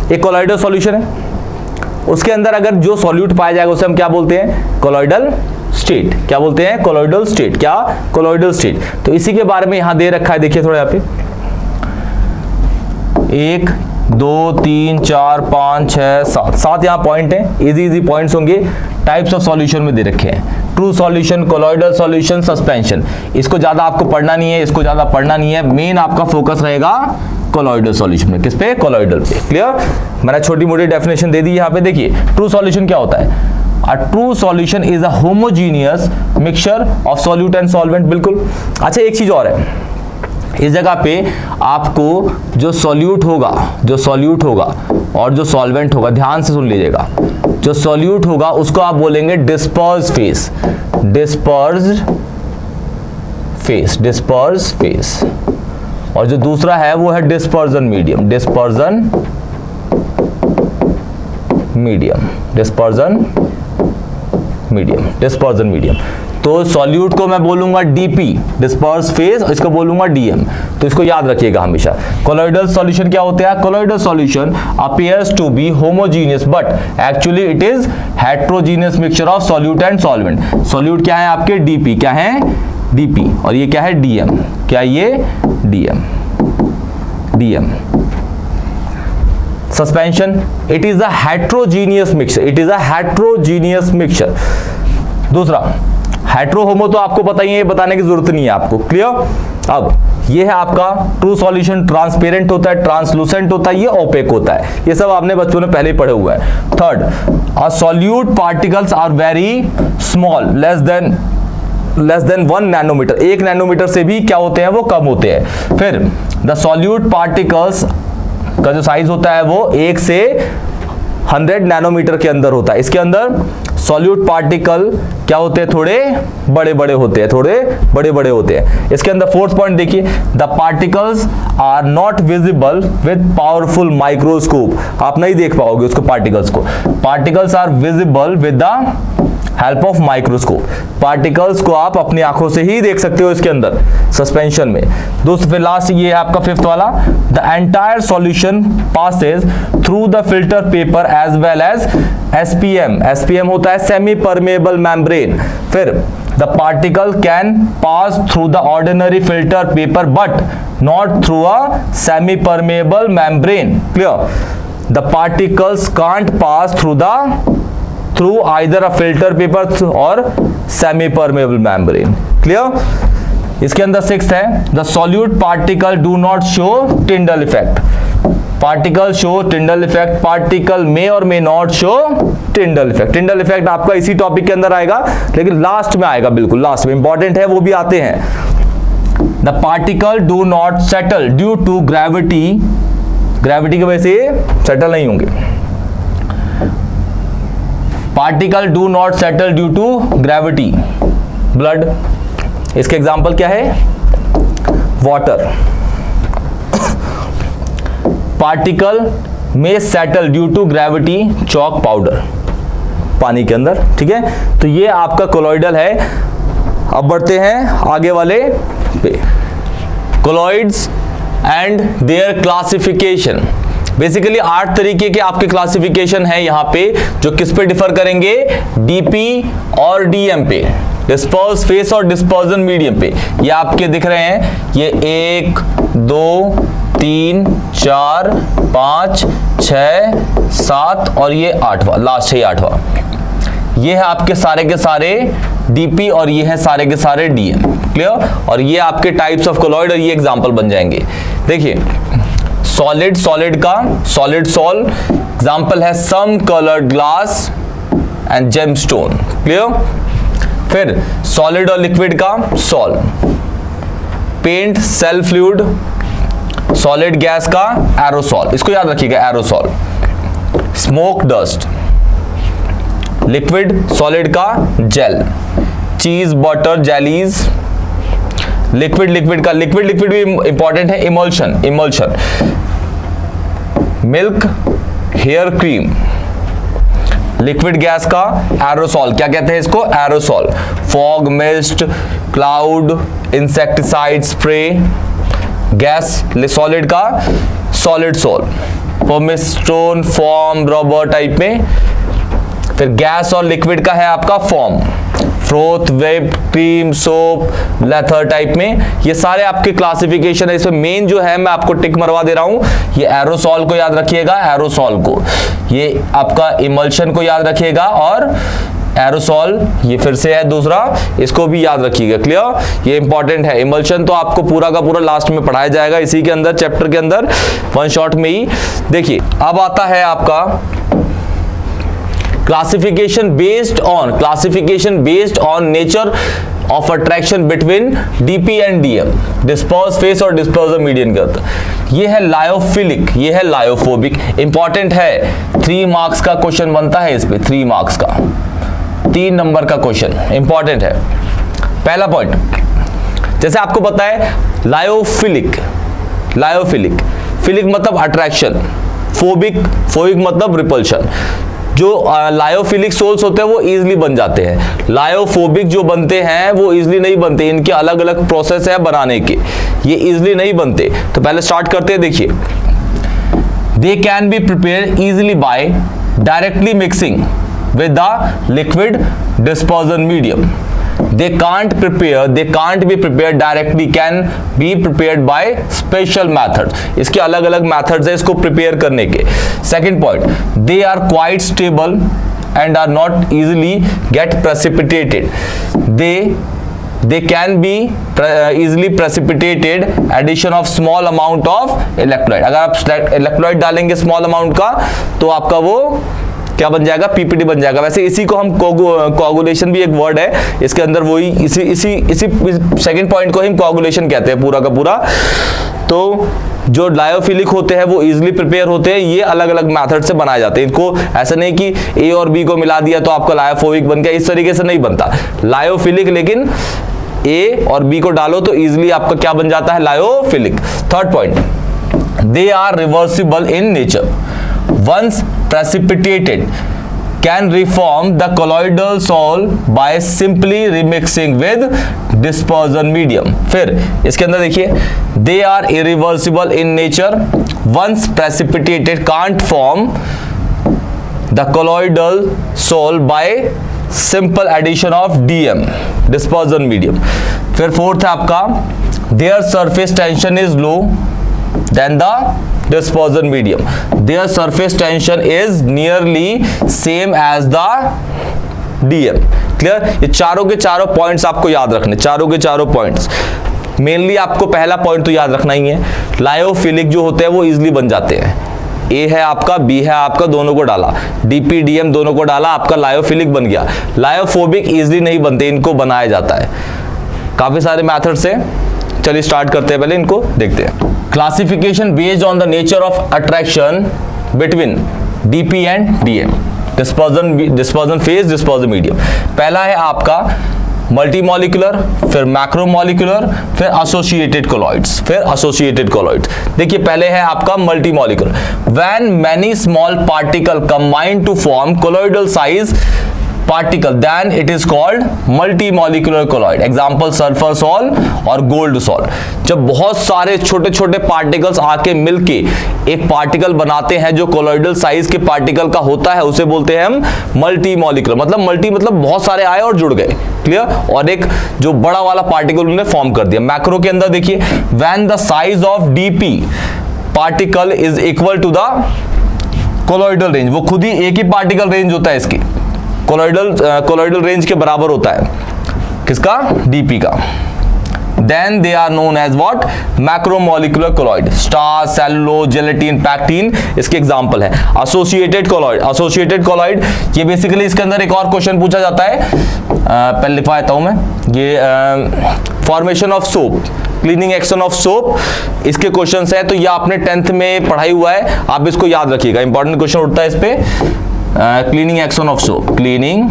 एक कोलॉइडल सॉल्यूशन है, उसके अंदर अगर जो सॉल्यूट पाया जाएगा उसे हम क्या बोलते हैं? Colloidal state. क्या बोलते हैं? Colloidal state. क्या? Colloidal state. तो इसी के बारे में यहां दे रखा है, देखिए थोड़ा यहाँ पे 1 2 3 4 5 6 7 यहाँ पॉइंट है, इजी पॉइंट्स होंगे। टाइप्स ऑफ सॉल्यूशन में दे रखे हैं, true solution, colloidal solution, suspension. इसको ज्यादा आपको पढ़ना नहीं है, इसको ज्यादा पढ़ना नहीं है, मेन आपका फोकस रहेगा कोलॉइडल सॉल्यूशन में। किस पे? कोलॉइडल पे। क्लियर? मैंने छोटी मोटी डेफिनेशन दे दी यहाँ पे। देखिए ट्रू सॉल्यूशन क्या होता है? A true solution is a homogeneous mixture of solute and solvent। बिल्कुल। अच्छा, एक चीज और है इस जगह पे, आपको जो सॉल्यूट होगा और जो सॉल्वेंट होगा, ध्यान से सुन लीजिएगा, जो सॉल्यूट होगा उसको आप बोलेंगे डिस्पर्स फेस, डिस्पर्स फेस, और जो दूसरा है वो है डिस्पर्जन मीडियम, डिस्पर्जन मीडियम। तो सॉल्यूट को मैं बोलूंगा डीपी, डिस्पर्स फेस, इसको बोलूंगा डीएम। तो इसको याद रखिएगा हमेशा। कोलॉइडल सॉल्यूशन क्या होते हैं? Colloidal solution appears to be homogeneous but actually it is heterogeneous mixture of solute and solvent. Solute क्या है आपके? डीपी। क्या है? डीपी। और ये क्या है? डीएम। क्या ये? DM. Suspension, it is a heterogeneous mixture. दूसरा हेट्रो होमो तो आपको पता ही है, बताने की जरूरत नहीं है आपको। क्लियर? अब ये है आपका ट्रू सॉल्यूशन, ट्रांसपेरेंट होता है, ट्रांसलूसेंट होता है, ये ओपेक होता है। ये सब आपने बच्चों ने पहले ही पढ़े हुआ है। Third, a solute particles are very small, less than 1 nanometre. 1 nanometre से भी क्या होते हैं? वो कम होते हैं। फिर द सॉल्यूट पार्टिकल्स का जो साइज होता है वो 1 से 100 नैनोमीटर के अंदर होता है। इसके अंदर सॉल्यूट पार्टिकल क्या होते हैं? थोड़े बड़े बड़े होते हैं। इसके अंदर फोर्थ पॉइंट देखिए, the particles are not visible with powerful microscope. आप नहीं देख पाओगे उसको, पार्टिकल्स को। Particles are visible with the help of microscope. Particles को आप अपनी आंखों से ही देख सकते हो इसके अंदर, सस्पेंशन में। दोस्तों फिर लास्ट ये है आपका फिफ्थ वाला, the entire solution passes through the filter paper as well as SPM. SPM होता है सेमी परमेबल मेम्ब्रेन। फिर the particle can pass through the ordinary filter paper but not through a semi permeable membrane. Clear? The particles can't pass through either a filter paper or semi permeable membrane। Clear? इसके अंदर sixth है, the solute particle do not show Tyndall effect. Particle show Tyndall effect, particle मे और may not show Tyndall effect. Tyndall effect आपका इसी topic के अंदर आएगा, लेकिन लास्ट में आएगा, बिल्कुल लास्ट में, इंपॉर्टेंट है, वो भी आते हैं। The particle do not settle due to gravity. Gravity की वजह से सेटल नहीं होंगे। Particle do not settle due to gravity. Blood, इसके एग्जाम्पल क्या है? वाटर। पार्टिकल में settle due to gravity, chalk powder, पानी के अंदर। ठीक है, तो ये आपका कोलॉइडल है। अब बढ़ते हैं आगे वाले पे, colloids and there classification. Basically 8 तरीके के आपके क्लासिफिकेशन है यहाँ पे, जो किस पे डिफर करेंगे? डीपी और डीएम पे, डिस्पर्स फेस और डिस्पर्जन मीडियम पे। ये आपके दिख रहे हैं, ये 1 2 3 4 5 6 7 और ये 8वां, लास्ट है 8वां। ये है आपके सारे के सारे डीपी और ये है सारे के सारे डीएम। क्लियर? और ये आपके टाइप्स ऑफ कोलॉइड और ये एग्जांपल बन जाएंगे। देखिए सॉलिड, सॉलिड का सॉलिड सॉल एग्जांपल है some coloured glass and gemstone. Clear? फिर सॉलिड और लिक्विड का sol, paint, cell fluid, solid gas का एरोसॉल, इसको याद रखिएगा aerosol, smoke dust, liquid solid का gel, cheese, butter, jellies, liquid liquid का लिक्विड भी इंपॉर्टेंट है, emulsion, emulsion, milk, hair cream, liquid gas का एरोसॉल, क्या कहते हैं इसको? Aerosol, fog, mist, cloud, insecticide spray, gas solid का solid sol, pumice stone, foam, rubber type में। फिर गैस और लिक्विड का है आपका foam, froth, whip, cream, soap, lather type में। ये सारे आपके क्लासिफिकेशन है। इसमें मेन जो है मैं आपको टिक मरवा दे रहा हूं, ये एरोसॉल को याद रखिएगा, एरोसॉल को, ये आपका इमल्शन को याद रखिएगा, और एरोसॉल ये फिर से है दूसरा, इसको भी याद रखिएगा। क्लियर? ये इंपॉर्टेंट है। इमल्शन तो आपको पूरा का पूरा लास्ट में पढ़ाया जाएगा, इसी के अंदर चैप्टर के अंदर वन शॉट में ही। देखिए अब आता है आपका classification based on nature of attraction between DP and DM, disperse phase और डिस्पर्सर मीडियम के अंदर। ये है लायोफिलिक, ये है लायोफोबिक। इंपॉर्टेंट है, 3 मार्क्स का क्वेश्चन बनता है इस पे, 3 मार्क्स का, 3 नंबर का क्वेश्चन इंपॉर्टेंट है। पहला पॉइंट, जैसे आपको पता है लायोफिलिक, लायोफिलिक, फिलिक मतलब अट्रैक्शन, फोबिक, फोबिक मतलब रिपल्शन। जो लायोफिलिक सोल्स होते हैं वो इजीली बन जाते हैं, लायोफोबिक जो बनते हैं वो इजीली नहीं बनते, इनके अलग अलग प्रोसेस है बनाने के, ये इजीली नहीं बनते। तो पहले स्टार्ट करते हैं। देखिए, they can be prepare easily by directly mixing with the liquid dispersion medium. They can't be prepared directly, can be prepared by special methods. इसके अलग अलग methods है इसको prepare करने के। Second point, they are quite stable and are not easily get precipitated. They can be easily precipitated addition of small amount of electrolyte. अगर आप electrolyte डालेंगे small amount का तो आपका वो क्या बन जाएगा? पीपीटी बन जाएगा। वैसे इसी को हम कोगुलेशन भी एक वर्ड है, इसके अंदर वही इसी सेकंड पॉइंट को हम कोगुलेशन कहते हैं पूरा का पूरा। तो जो लायोफिलिक होते हैं वो इजीली प्रिपेयर होते हैं, ये अलग अलग मेथड से बनाए जाते हैं। इनको ऐसा नहीं कि ए और बी को मिला दिया तो आपका लायोफोबिक बन गया, इस तरीके से नहीं बनता लायोफिलिक, लेकिन ए और बी को डालो तो इजीली आपका क्या बन जाता है? Lyophilic. Third point, they are reversible in nature, once precipitated can reform the colloidal sol by simply remixing with dispersion medium. फिर इसके अंदर देखिए, they are irreversible in nature, once precipitated can't form the colloidal sol by simple addition of DM, dispersion medium. फिर fourth है आपका, their surface tension is low than the dispersion medium. Their surface tension is nearly same as the DM. Clear? ये चारों के चारों points आपको याद रखने, चारों के चारों पॉइंट्स। मेनली आपको पहला पॉइंट तो याद रखना ही है, लायोफिलिक जो होते हैं वो इजीली बन जाते हैं। ए है आपका, बी है आपका, दोनों को डाला, डीपी डीएम दोनों को डाला, आपका लायोफिलिक बन गया। लायोफोबिक इजीली नहीं बनते, इनको बनाया जाता है काफी सारे मेथड से। चलिए स्टार्ट करते हैं, पहले इनको देखते हैं। Classification based on the nature of attraction between DP and DM, dispersion phase, dispersion medium. पहला है आपका मल्टीमॉलिक्यूलर, फिर मैक्रोमॉलिक्यूलर, फिर एसोसिएटेड कोलॉइड्स, फिर एसोसिएटेड कोलॉइड्स। देखिए पहले है आपका multimolecular, when many small particle combine to form colloidal size particle then it is called multimolecular colloid. Example sulphur sol और गोल्ड सॉल। जब बहुत सारे छोटे छोटे पार्टिकल्स आके मिलके एक पार्टिकल बनाते हैं जो कोलॉइडल साइज के पार्टिकल का होता है, उसे बोलते हैं हम मल्टीमॉलिक्यूलर। मतलब बहुत सारे आए और जुड़ गए, क्लियर, और एक जो बड़ा वाला पार्टिकल उन्होंने फॉर्म कर दिया। मैक्रो के अंदर देखिए, when the size of DP particle is equal to the colloidal range, वो खुद ही एक ही पार्टिकल रेंज होता है इसकी, कोलॉइडल रेंज के बराबर होता है, किसका, डीपी का। Then they are known as what? Macromolecular colloid. Starch, cellulose, gelatin, pectin इसके एग्जाम्पल है। Associated colloid ये बेसिकली इसके अंदर एक और क्वेश्चन पूछा जाता है, पहले लिखवा देता हूं मैं, ये formation of soap, cleaning action of soap, इसके क्वेश्चंस है। तो ये आपने 10th में पढ़ाई हुआ है, आप इसको याद रखिएगा, इंपॉर्टेंट क्वेश्चन उठता है इस पे। Cleaning action of soap, cleaning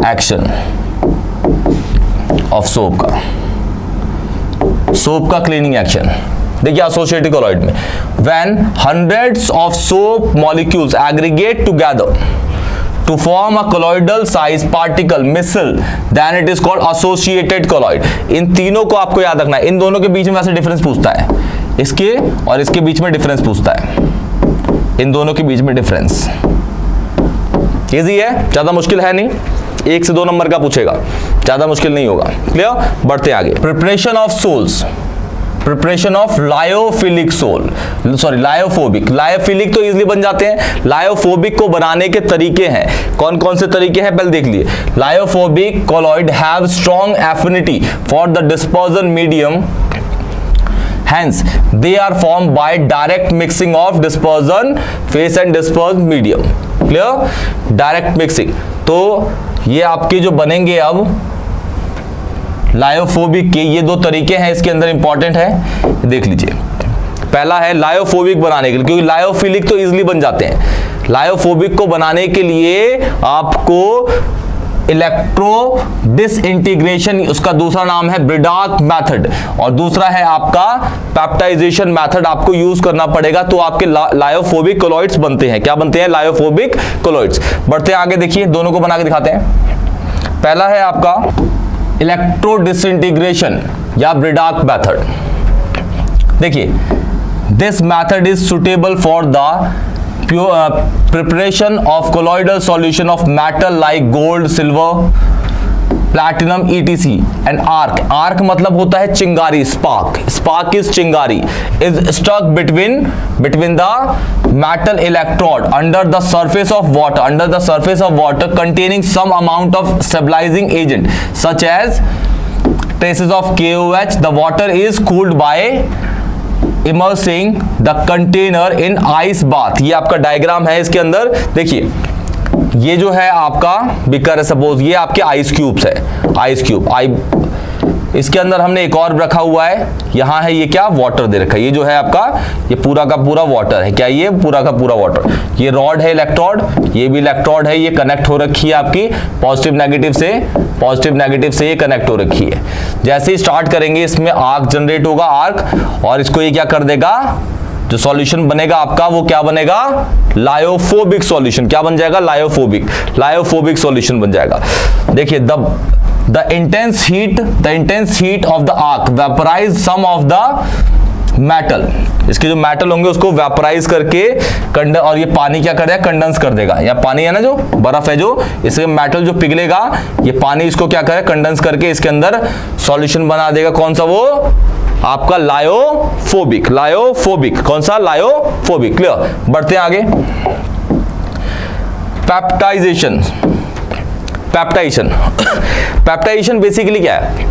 action of soap का क्लीनिंग एक्शन। देखिए एसोसिएटेड कोलॉइड में when hundreds of soap molecules aggregate together to form a colloidal size particle micelle, then it is called associated colloid. इन तीनों को आपको याद रखना है। इन दोनों के बीच में वैसे डिफरेंस पूछता है, इसके और इसके बीच में डिफरेंस पूछता है, इन दोनों के बीच में डिफरेंस। इजी है, ज्यादा मुश्किल है नहीं, 1 से 2 नंबर का पूछेगा, ज्यादा मुश्किल नहीं होगा। क्लियर, बढ़ते आगे। Preparation of sols, preparation of lyophilic sol, sorry lyophobic. Lyophilic तो इजीली बन जाते हैं, लायोफोबिक को बनाने के तरीके हैं। कौन कौन से तरीके हैं पहले देख लिए। Lyophobic colloid have strong affinity for the dispersion medium, hence they are formed by direct mixing of dispersion phase and dispersed medium. Clear? Direct mixing। तो ये आपके जो बनेंगे अब लायोफोबिक के, ये 2 तरीके हैं इसके अंदर, इंपॉर्टेंट है, देख लीजिए। पहला है लायोफोबिक बनाने के लिए, क्योंकि लायोफिलिक तो इजीली बन जाते हैं। लायोफोबिक को बनाने के लिए आपको इलेक्ट्रो डिसइंटीग्रेशन, उसका दूसरा नाम है ब्रिडाक मेथड, और दूसरा है आपका पेप्टाइजेशन मेथड आपको यूज करना पड़ेगा। तो आपके लायोफोबिक कोलॉइड्स बनते हैं। क्या बनते हैं? Lyophobic colloids. बढ़ते आगे, देखिए दोनों को बना के दिखाते हैं। पहला है आपका इलेक्ट्रो डिसइंटीग्रेशन या ब्रिडाक मेथड। देखिए this method is suitable for the preparation of colloidal solution of metal like gold, silver, platinum, etc. and arc मतलब होता है चिंगारी, spark is चिंगारी, is stuck between the metal electrode under the surface of water containing some amount of stabilizing agent such as traces of KOH. The water is cooled by immersing the container in ice bath. ये आपका diagram है, इसके अंदर देखिए ये जो है आपका बीकर है, सपोज ये आपके आइस क्यूब्स है, आइस क्यूब। इसके अंदर हमने एक और रखा हुआ है, यहाँ है ये क्या, वाटर दे रखा है। ये जो है आपका ये पूरा का पूरा वाटर है। क्या ये पूरा का पूरा वाटर? ये रॉड है इलेक्ट्रोड, ये भी इलेक्ट्रोड है, ये कनेक्ट हो रखी है आपकी पॉजिटिव नेगेटिव से ये कनेक्ट हो रखी है। जैसे ही स्टार्ट करेंगे इसमें आर्क जनरेट होगा, आर्क, और इसको ये क्या कर देगा, जो सॉल्यूशन बनेगा आपका वो क्या बनेगा, लायोफोबिक सॉल्यूशन। क्या बन जाएगा? लायोफोबिक सॉल्यूशन बन जाएगा। देखिए the intense heat of the arc vaporize some of the metal, इसके जो मेटल होंगे उसको वेपराइज करके और ये पानी क्या करेगा, कंडेंस कर देगा। या पानी है ना, जो बर्फ है, जो इसके मेटल जो पिघलेगा, ये पानी इसको क्या करेगा, कंडेंस करके इसके अंदर सॉल्यूशन बना देगा। कौन सा? वो आपका लायोफोबिक। कौन सा? लायोफोबिक। क्लियर, बढ़ते हैं आगे। पेप्टाइजेशन बेसिकली क्या है?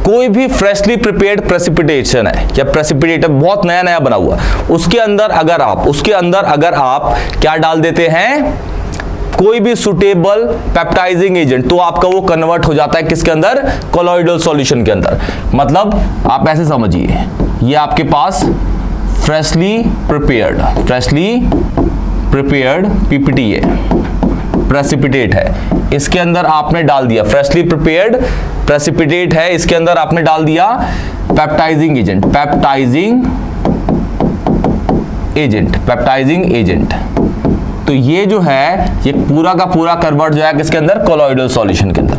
कोई भी फ्रेशली प्रिपेयर्ड प्रेसिपिटेशन है या प्रेसिपिटेट बहुत नया बना हुआ, उसके अंदर अगर आप क्या डाल देते हैं, कोई भी सुटेबल पेप्टाइजिंग एजेंट, तो आपका वो कन्वर्ट हो जाता है किसके अंदर, कोलॉइडल सॉल्यूशन के अंदर। मतलब आप ऐसे समझिए, ये आपके पास फ्रेशली प्रिपेयर्ड पीपीटी है, प्रेसिपिटेट है, इसके अंदर आपने डाल दिया फ्रेशली प्रिपेयर्ड प्रेसिपिटेट है, इसके अंदर आपने डाल दिया पेप्टाइजिंग एजेंट। तो ये जो है ये पूरा का पूरा कन्वर्ट जो है किसके अंदर, कोलॉइडल सॉल्यूशन के अंदर।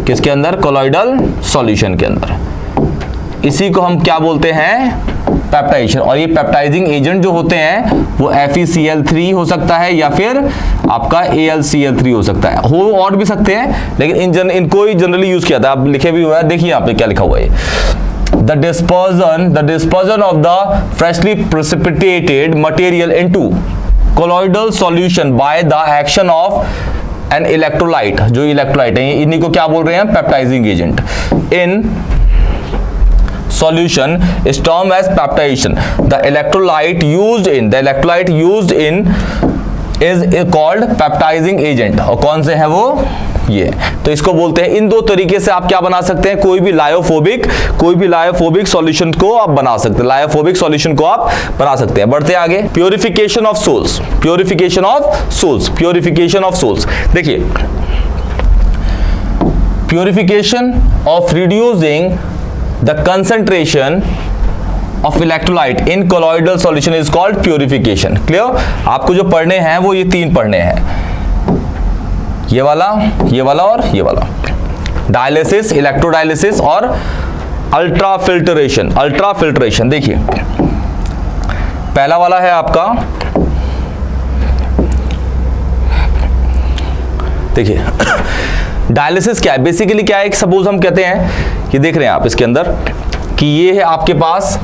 किसके अंदर? कोलॉइडल सॉल्यूशन के अंदर। इसी को हम क्या बोलते हैं, पेप्टाइजेशन। और ये पेप्टाइजिंग एजेंट जो होते हैं वो FeCl3 हो सकता है या फिर आपका AlCl3 हो सकता है, हो और भी सकते हैं, लेकिन इनको ही जनरली यूज किया था। आप लिखे भी हुआ है, देखिए यहाँ पे क्या लिखा हुआ है, the dispersion of the freshly precipitated material into colloidal solution by the action of an electrolyte, जो इलेक्ट्रोलाइट है इन्हीं को क्या बोल रहे हैं, peptising agent in solution is termed as peptidation. The electrolyte used in is called peptizing agent. और कौन से है वो, ये तो इसको बोलते हैं। इन दो तरीके से आप क्या बना सकते हैं, कोई भी लायोफोबिक सॉल्यूशन को आप बना सकते हैं, लायोफोबिक सॉल्यूशन को आप बना सकते हैं। बढ़ते आगे, प्योरिफिकेशन ऑफ सोल्स। देखिए, purification of reducing the concentration of electrolyte in colloidal solution is called purification. Clear? आपको जो पढ़ने हैं वो ये तीन पढ़ने हैं, ये वाला और ये वाला, डायलिसिस, इलेक्ट्रोडायलिसिस और अल्ट्राफिल्ट्रेशन। देखिए, पहला वाला है आपका, देखिए डायलिसिस क्या है, बेसिकली क्या है, सपोज हम कहते हैं, ये देख रहे हैं आप इसके अंदर कि ये है आपके पास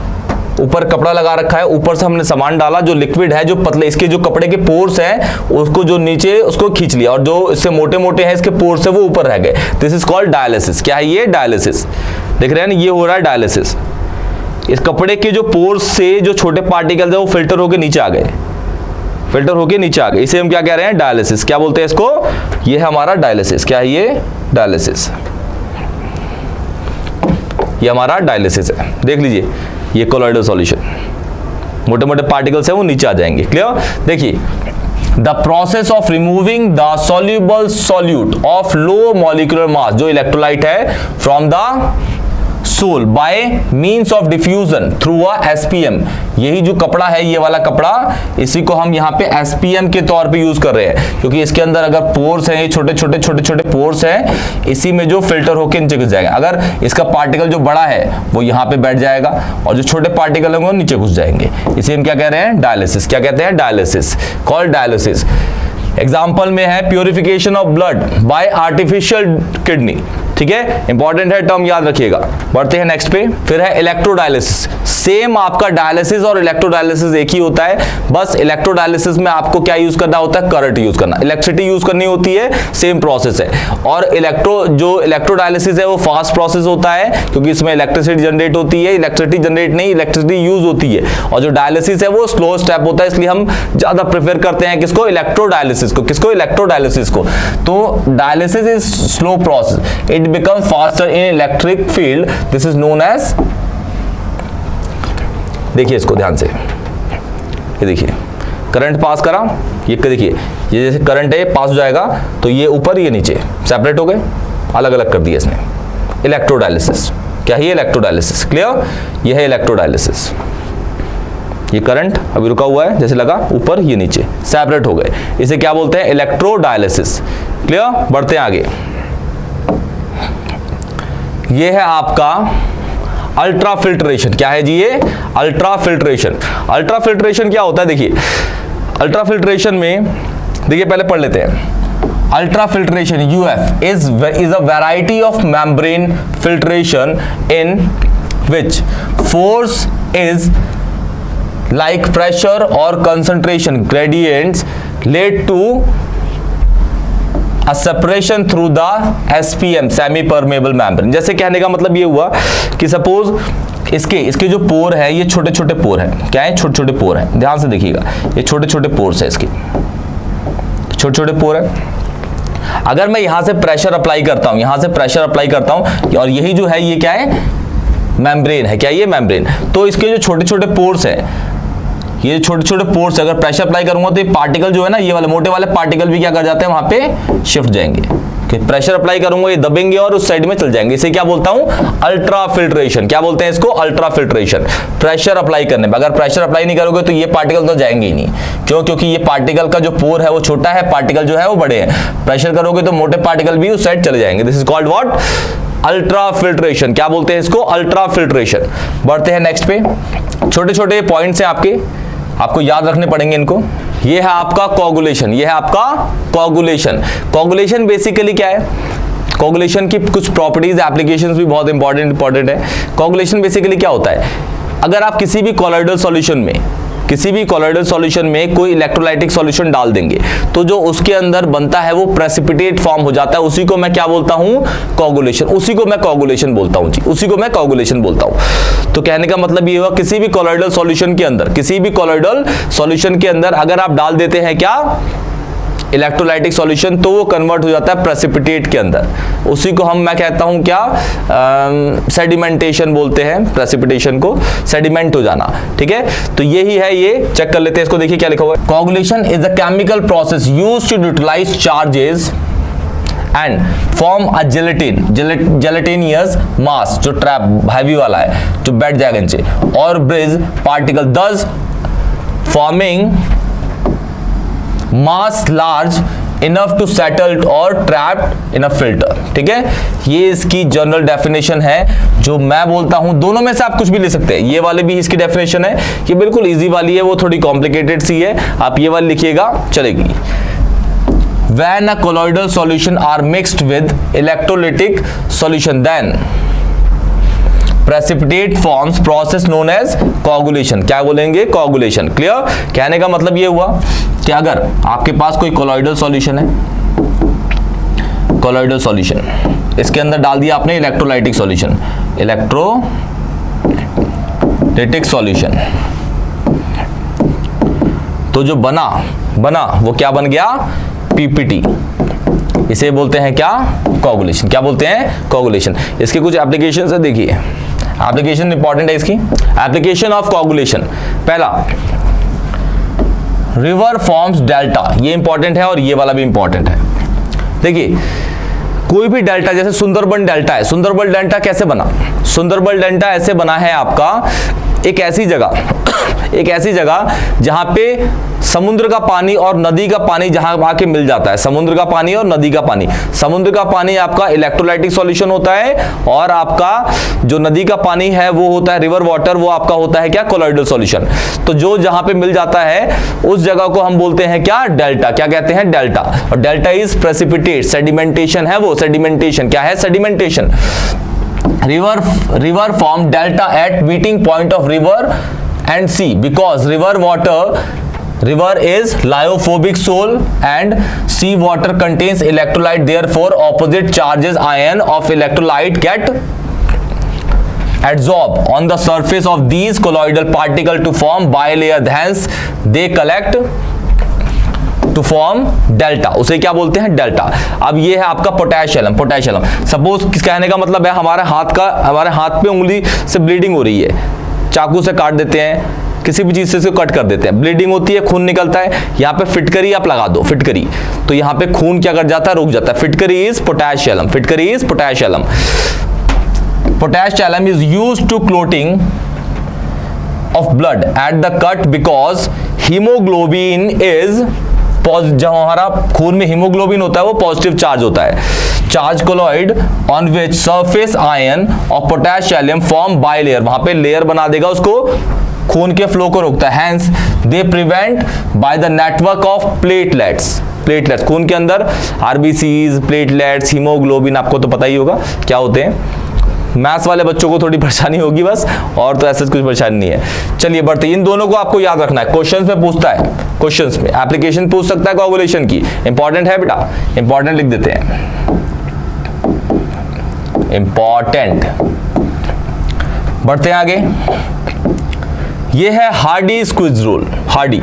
ऊपर कपड़ा लगा रखा है, ऊपर से हमने सामान डाला, जो लिक्विड है, जो पतले इसके जो कपड़े के पोर्स हैं उसको जो नीचे उसको खींच लिया, और जो इससे मोटे मोटे हैं इसके पोर्स है वो ऊपर रह गए। This is called dialysis. क्या है ये, डायलिसिस। देख रहे हैं ना, ये हो रहा है डायलिसिस। इस कपड़े के जो पोर्स से जो छोटे पार्टिकल्स है वो फिल्टर होकर नीचे आ गए, इसे हम क्या कह रहे हैं, डायलिसिस। क्या बोलते हैं इसको, ये है हमारा डायलिसिस। क्या है ये, डायलिसिस। ये हमारा डायलिसिस है। देख लीजिए, ये कोलॉइडल सॉल्यूशन, मोटे मोटे पार्टिकल्स है वो नीचे आ जाएंगे। क्लियर? देखिए, the process of removing the soluble solute of low molecular mass, जो इलेक्ट्रोलाइट है, from the sol by means of diffusion through a SPM. यही जो कपड़ा है, ये वाला कपड़ा, इसी को हम यहाँ पे एसपीएम के तौर पे यूज कर रहे हैं, क्योंकि इसके अंदर अगर पोर्स हैं, ये छोटे छोटे पोर्स हैं, इसी में जो फिल्टर होकर नीचे घुस जाएगा। अगर इसका पार्टिकल जो बड़ा है वो यहाँ पे बैठ जाएगा, और जो छोटे पार्टिकल होंगे वो नीचे घुस जाएंगे। इसे हम क्या कह रहे हैं, डायलिसिस। क्या कहते हैं, डायलिसिस, कॉल्ड डायलिसिस। एग्जाम्पल में है purification of blood bye artificial kidney. ठीक है, इंपॉर्टेंट है, टर्म याद रखिएगा। बढ़ते हैं नेक्स्ट पे, फिर है इलेक्ट्रोडायलिसिस। सेम आपका डायलिसिस और इलेक्ट्रोडायलिसिस एक ही होता है, बस इलेक्ट्रोडायलिसिस में आपको क्या यूज करना होता है, करंट यूज करना, इलेक्ट्रिसिटी यूज करनी होती है, सेम प्रोसेस है। और इलेक्ट्रोडायलिसिस है वो फास्ट प्रोसेस होता है, क्योंकि इसमें इलेक्ट्रिसिटी जनरेट होती है, इलेक्ट्रिसिटी यूज होती है। और जो डायलिसिस है वो स्लो स्टेप होता है, इसलिए हम ज्यादा प्रेफर करते हैं किसको, इलेक्ट्रोडायलिसिस को। किसको, इलेक्ट्रोडायलिसिस को। तो dialysis is slow process, it becomes faster in electric field. This is known as, देखिए इसको ध्यान से, ये देखिए करंट पास करा, ये देखिए ये जैसे करंट है पास हो जाएगा, तो ये ऊपर ये नीचे सेपरेट हो गए, अलग अलग कर दिया इसने। इलेक्ट्रोडायलिसिस। क्या है ये, इलेक्ट्रोडायलिसिस। क्लियर? ये है इलेक्ट्रोडायलिसिस। ये करंट अभी रुका हुआ है, जैसे लगा ऊपर ये नीचे सेपरेट हो गए, इसे क्या बोलते हैं, इलेक्ट्रोडायलिसिस। क्लियर? बढ़ते हैं आगे। ये है आपका अल्ट्राफिल्ट्रेशन। क्या है जी ये, अल्ट्राफिल्ट्रेशन। अल्ट्राफिल्ट्रेशन क्या होता है, देखिए अल्ट्राफिल्ट्रेशन में, देखिए पहले पढ़ लेते हैं। Ultrafiltration UF is a variety of membrane filtration in which force is like pressure or concentration gradients lead to a separation through the SPM semi permeable membrane। जैसे कहने का मतलब ये हुआ कि सपोज इसके जो पोर है, ये छोटे छोटे पोर है। क्या है, छोटे छोटे पोर है, ध्यान से देखिएगा, ये छोटे छोटे पोर्स है, इसके छोटे छोटे पोर है। अगर मैं यहां से प्रेशर अप्लाई करता हूं, और यही जो है ये क्या है, मेम्ब्रेन है। क्या ये, मेम्ब्रेन। तो इसके जो छोटे छोटे पोर्स है, ये छोटे छोटे पोर्स, अगर प्रेशर अप्लाई करूंगा तो ये पार्टिकल जो है ना, ये वाले मोटे वाले पार्टिकल भी क्या कर जाते हैं, वहां पे शिफ्ट जाएंगे। प्रेशर अप्लाई करूंगा, ये दबेंगे और उस साइड में चल जाएंगे। इसे क्या बोलता हूं, अल्ट्राफिल्ट्रेशन। क्या बोलते हैं इसको, अल्ट्राफिल्ट्रेशन। प्रेशर अप्लाई करने में, अगर प्रेशर अप्लाई नहीं करोगे तो ये पार्टिकल तो जाएंगे ही नहीं। क्यों, क्योंकि ये पार्टिकल का जो पोर है वो छोटा है, पार्टिकल जो है वो बड़े हैं। प्रेशर करोगे तो मोटे पार्टिकल भी उस साइड चले जाएंगे। This is called what, ultrafiltration. क्या बोलते हैं इसको, अल्ट्राफिल्ट्रेशन। बढ़ते हैं नेक्स्ट पे। छोटे छोटे पॉइंट्स हैं आपको याद रखने पड़ेंगे इनको। ये है आपका कोगुलेशन। ये है आपका कोगुलेशन। कोगुलेशन बेसिकली क्या है, कोगुलेशन की कुछ प्रॉपर्टीज, एप्लीकेशंस भी बहुत इंपॉर्टेंट है। कोगुलेशन बेसिकली क्या होता है, अगर आप किसी भी कोलॉइडल सॉल्यूशन में किसी भी कोलॉइडल सॉल्यूशन में कोई इलेक्ट्रोलाइटिक सॉल्यूशन डाल देंगे तो जो उसके अंदर बनता है वो प्रेसिपिटेट फॉर्म हो जाता है, उसी को मैं क्या बोलता हूं, कोगुलेशन, उसी को मैं कोगुलेशन बोलता हूं जी, उसी को मैं कोगुलेशन बोलता हूं। तो कहने का मतलब ये हुआ किसी भी कोलॉइडल सॉल्यूशन के अंदर, किसी भी कोलॉइडल सॉल्यूशन के अंदर अगर आप डाल देते हैं क्या, इलेक्ट्रोलाइटिक सॉल्यूशन, तो वो कन्वर्ट हो जाता है प्रेसिपिटेट के अंदर, उसी को मैं कहता हूं क्या, सेडिमेंटेशन बोलते हैं, प्रेसिपिटेशन को सेडिमेंट हो जाना। ठीक है, तो यही है, ये चेक कर लेते हैं इसको, देखिए क्या लिखा हुआ है। Coagulation is a chemical process used to neutralise charges and form a gelatinous mass, जो ट्रैप हैवी वाला है, जो बैठ जाएगा नीचे, और bridge particle, thus forming mass large enough to settle और ट्रैप्ड इन अ फिल्टर। ठीक है, ये इसकी जनरल डेफिनेशन है जो मैं बोलता हूं, दोनों में से आप कुछ भी ले सकते हैं, ये वाले भी इसकी डेफिनेशन है, ये बिल्कुल इजी वाली है, वो थोड़ी कॉम्प्लिकेटेड सी है, आप ये वाली लिखिएगा चलेगी। When a colloidal solution are mixed with electrolytic solution, then precipitate forms process known as coagulation। क्या बोलेंगे, coagulation। क्लियर, कहने का मतलब ये हुआ कि अगर आपके पास कोई colloidal solution है, colloidal solution, इसके अंदर डाल दिया आपने इलेक्ट्रोलाइटिक सॉल्यूशन, इलेक्ट्रोलाइटिक सॉल्यूशन, तो जो बना वो क्या बन गया, पीपीटी, इसे बोलते हैं क्या, कोगुलेशन। क्या बोलते हैं, कोगुलेशन। इसके कुछ एप्लीकेशन है, देखिए एप्लीकेशन इंपॉर्टेंट है इसकी। एप्लीकेशन ऑफ कोगुलेशन, पहला रिवर फॉर्म्स डेल्टा, ये इंपॉर्टेंट है और ये वाला भी इंपॉर्टेंट है। देखिए कोई भी डेल्टा, जैसे सुंदरबन डेल्टा है, सुंदरबन डेल्टा कैसे बना, सुंदरबन डेल्टा ऐसे बना है आपका, एक ऐसी जगह जहां पे समुद्र का पानी और नदी का पानी जहां आके मिल जाता है, समुद्र का पानी और नदी का पानी, समुद्र का पानी आपका इलेक्ट्रोलाइटिक सॉल्यूशन होता है और आपका जो नदी का पानी है वो होता है रिवर वाटर, वो आपका होता है क्या, कोलॉइडल सॉल्यूशन। तो जो जहां पे मिल जाता है उस जगह को हम बोलते हैं क्या, डेल्टा। क्या कहते हैं, डेल्टा। और डेल्टा इज प्रेसिपिटेट, सेडिमेंटेशन है वो, सेडिमेंटेशन क्या है, sedimentation. river form delta at meeting point of river and sea because river is lyophobic soil and sea water contains electrolyte, therefore opposite charges ion of electrolyte get adsorbed on the surface of these colloidal particle to form bilayer, hence they collect to form delta, उसे क्या बोलते हैं, delta. अब ये है आपका potassium, potassium. Suppose कहने का मतलब है हमारे हाथ पे उंगली से ब्लीडिंग हो रही है, चाकू से काट देते हैं, किसी भी चीज से इसको कट कर देते हैं, ब्लीडिंग होती है, खून निकलता है, यहाँ पे फिटकरी आप लगा दो, फिटकरी, तो यहाँ पे खून क्या कर जाता है, रुक जाता है। फिटकरी इज पोटेशियम, फिटकरी is potassium. Potassium is used to clotting of blood at the cut because haemoglobin is, जब हमारा खून में हीमोग्लोबिन होता है वो पॉजिटिव चार्ज होता है, charge colloid on which surface ion of potassium form bilayer, वहां पे लेयर बना देगा, उसको खून के फ्लो को रोकता है। Hence they prevent by the network of platelets, platelets खून के अंदर आरबीसीज, प्लेटलेट्स, हीमोग्लोबिन, आपको तो पता ही होगा क्या होते हैं। मैथ्स वाले बच्चों को थोड़ी परेशानी होगी बस, और तो ऐसे कुछ परेशानी नहीं है। चलिए बढ़ते, इन दोनों को आपको याद रखना है, क्वेश्चंस में पूछता है, क्वेश्चंस में एप्लीकेशन पूछ सकता है कोगुलेशन की, इंपॉर्टेंट है बेटा, इंपॉर्टेंट लिख देते हैं, इंपॉर्टेंट। बढ़ते हैं आगे, ये है Hardy squeeze rule. Hardy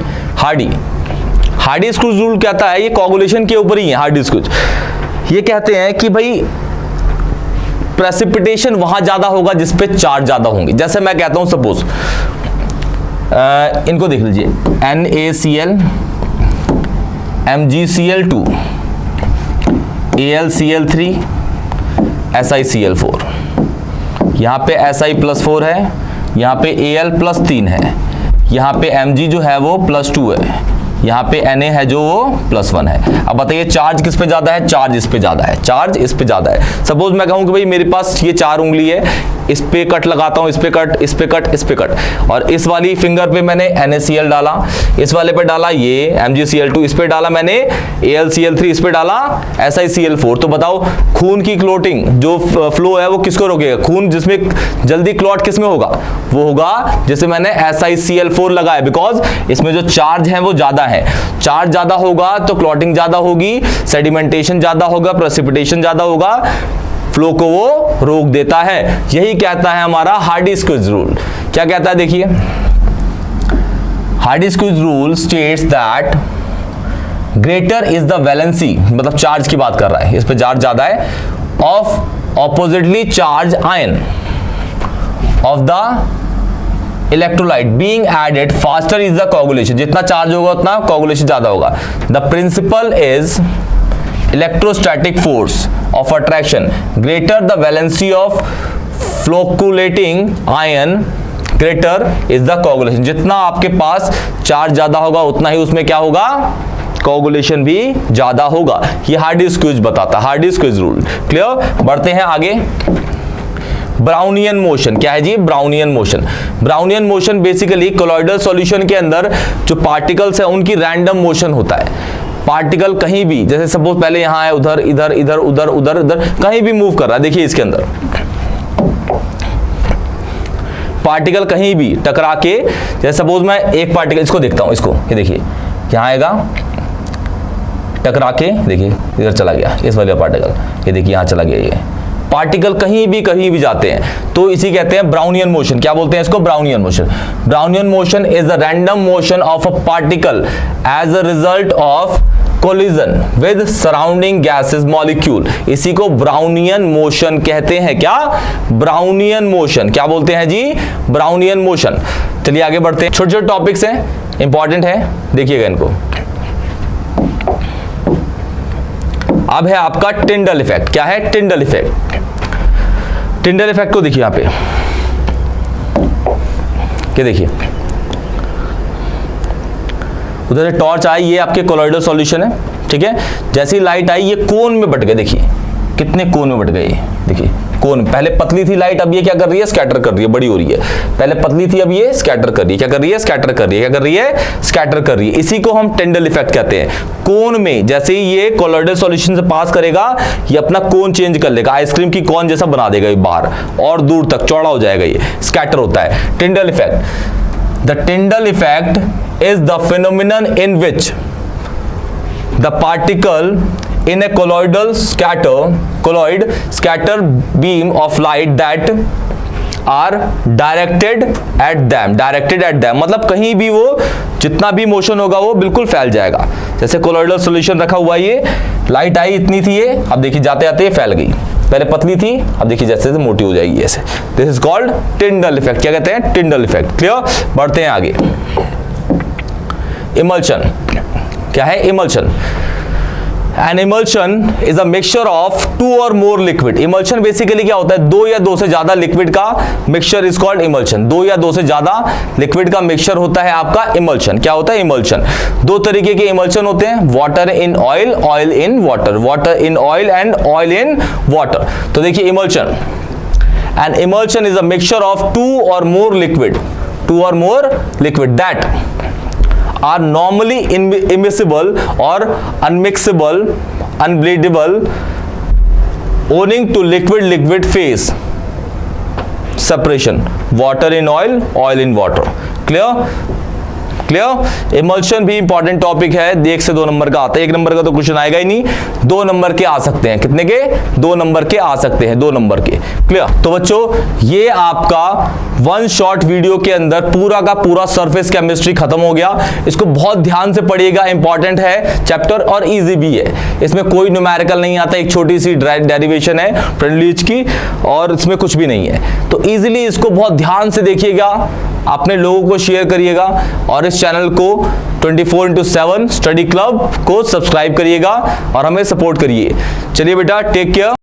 squeeze rule कहता है, ये कोगुलेशन के ऊपर ही है हार्डी स्क्विज। ये कहते हैं कि भाई प्रेसिपिटेशन वहां ज्यादा होगा जिस पे चार्ज ज्यादा होंगे। जैसे मैं कहता हूं सपोज इनको देख लीजिए, NaCl, MgCl2, AlCl3, SiCl4, यहां पे Si+4 है, यहां पे Al+3 है, यहां पे Mg जो है वो +2 है, यहाँ पे Na है जो वो +1 है। अब बताइए चार्ज किस पे ज्यादा है? चार्ज इस पे ज्यादा है, चार्ज इस पे ज्यादा है। सपोज मैं कहूँ कि भाई मेरे पास ये 4 उंगली है, इस पे कट लगाता हूँ, इस पे कट, इस पे कट, इस पे कट, और इस वाली फिंगर पे मैंने NaCl डाला, इस वाले पे डाला ये MgCl2, इस पे डाला मैंने AlCl3, इस पे डाला SiCl4। तो बताओ खून की क्लोटिंग जो फ्लो है वो किसको रोकेगा? खून जिसमें जल्दी क्लॉट किसमें होगा? वो होगा जिसमें मैंने SiCl4 लगाया, बिकॉज इसमें जो चार्ज है वो ज्यादा है। चार्ज ज्यादा होगा तो क्लॉटिंग ज्यादा होगी, सेडिमेंटेशन ज्यादा होगा, प्रेसिपिटेशन ज्यादा होगा, फ्लो को वो रोक देता है। यही कहता है हमारा हार्डी-स्क्विज रूल। क्या कहता है? देखिए, Hardy-squeeze rule states that greater is the valency, मतलब चार्ज की बात कर रहा है, इस पे चार्ज ज्यादा है, of oppositely charge ion of the electrolyte being added faster is the coagulation. जितना चार्ज होगा उतना कोगुलेशन ज्यादा होगा। The principle is electrostatic force of attraction greater the valency of flocculating ion greater is the coagulation। जितना आपके पास charge ज्यादा होगा उतना ही उसमें क्या होगा? कोगुलेशन भी ज्यादा होगा। ये हार्डी-स्क्विज बताता है, हार्डी-स्क्विज रूल। क्लियर? बढ़ते हैं आगे। ब्राउनियन मोशन क्या है जी? Brownian motion. Brownian motion basically colloidal solution के अंदर जो पार्टिकल्स है उनकी रैंडम मोशन होता है। पार्टिकल कहीं भी, जैसे सपोज पहले यहां है, उधर इधर इधर उधर उधर इधर कहीं भी मूव कर रहा है। देखिए इसके अंदर पार्टिकल कहीं भी टकरा के, जैसे सपोज मैं एक पार्टिकल इसको देखता हूं, इसको ये देखिए यहां आएगा, टकरा के देखिए इधर चला गया, इस वाले पार्टिकल ये देखिए यहां चला गया। ये पार्टिकल कहीं भी जाते हैं तो इसी कहते हैं ब्राउनियन मोशन। क्या बोलते हैं इसको? Brownian motion. Brownian motion is the random motion of a particle as a result of collision with surrounding gases molecule. इसी को ब्राउनियन मोशन कहते हैं। क्या? Brownian motion. क्या बोलते हैं जी? Brownian motion. चलिए आगे बढ़ते हैं। छोटे छोटे टॉपिक्स हैं, इंपॉर्टेंट है, देखिएगा इनको। अब है आपका टिंडल इफेक्ट। क्या है? Tyndall effect. टिंडल इफेक्ट को देखिए यहां पे, क्या देखिए उधर से टॉर्च आई, ये आपके कोलॉइडल सॉल्यूशन है, ठीक है। जैसी लाइट आई ये कोन में बट गए, देखिए कितने कोन में बट गए, देखिए कोन। पहले पतली थी लाइट, अब ये क्या कर रही है? स्कैटर कर रही है, बड़ी हो रही है। पहले पतली थी, अब ये स्कैटर कर रही है। क्या कर रही है? स्कैटर कर रही है। क्या कर रही है? स्कैटर कर रही है। इसी को हम टिंडल इफेक्ट कहते हैं। कोन में जैसे ही ये कोलॉइडल सॉल्यूशन से पास करेगा, ये अपना कोन चेंज कर लेगा, आइसक्रीम की कोन जैसा बना देगा ये बाहर, और दूर तक चौड़ा हो जाएगा, ये स्कैटर होता है Tyndall effect. The Tyndall effect is the phenomenon in which the particle in a colloid scatter beam of light that are directed at them। मतलब कहीं भी वो जितना भी मोशन होगा वो बिल्कुल फैल जाएगा। जैसे कोलॉइडल सॉल्यूशन रखा हुआ, ये लाइट आई इतनी थी, ये अब देखिए जाते जाते फैल गई। पहले पतली थी, अब देखिए जैसे जैसे मोटी हो जाएगी ऐसे। This is called Tyndall effect. क्या कहते हैं? Tyndall effect. क्लियर? बढ़ते हैं आगे। इमल्शन। क्या है? Emulsion. An emulsion is a mixture of two or more liquid। Emulsion basically क्या होता है? दो या दो से ज्यादा लिक्विड का मिक्सचर इज कॉल्ड इमल्शन। दो या दो से ज्यादा लिक्विड का मिक्सचर होता है आपका इमल्शन। क्या होता है? इमल्शन। दो तरीके के इमल्शन होते हैं, water in oil, oil in water, water in oil and oil in water. तो देखिए emulsion, an emulsion is a mixture of two or more liquid that are normally immiscible or unmixable, unbleedable owing to liquid phase separation, water in oil, oil in water। Clear? Emulsion भी important topic है, 1 से 2 number का आता है। 1 number का तो question आएगा ही नहीं, 2 नंबर के आ सकते हैं। कितने के? 2 नंबर के आ सकते हैं, 2 नंबर के। क्लियर? तो बच्चों ये आपका वन शॉट वीडियो के अंदर पूरा का पूरा सरफेस केमिस्ट्री खत्म हो गया। इसको बहुत ध्यान से पढ़िएगा, इंपॉर्टेंट है चैप्टर और इजी भी है। इसमें कोई न्यूमेरिकल नहीं आता, एक छोटी सी डेरिवेशन है फ्रेंडलीज की, और इसमें कुछ भी नहीं है। तो इजीली इसको बहुत ध्यान से देखिएगा, अपने लोगों को शेयर करिएगा, और इस चैनल को 24/7 स्टडी क्लब को सब्सक्राइब करिएगा और हमें सपोर्ट करिए। चलिए बेटा, टेक केयर।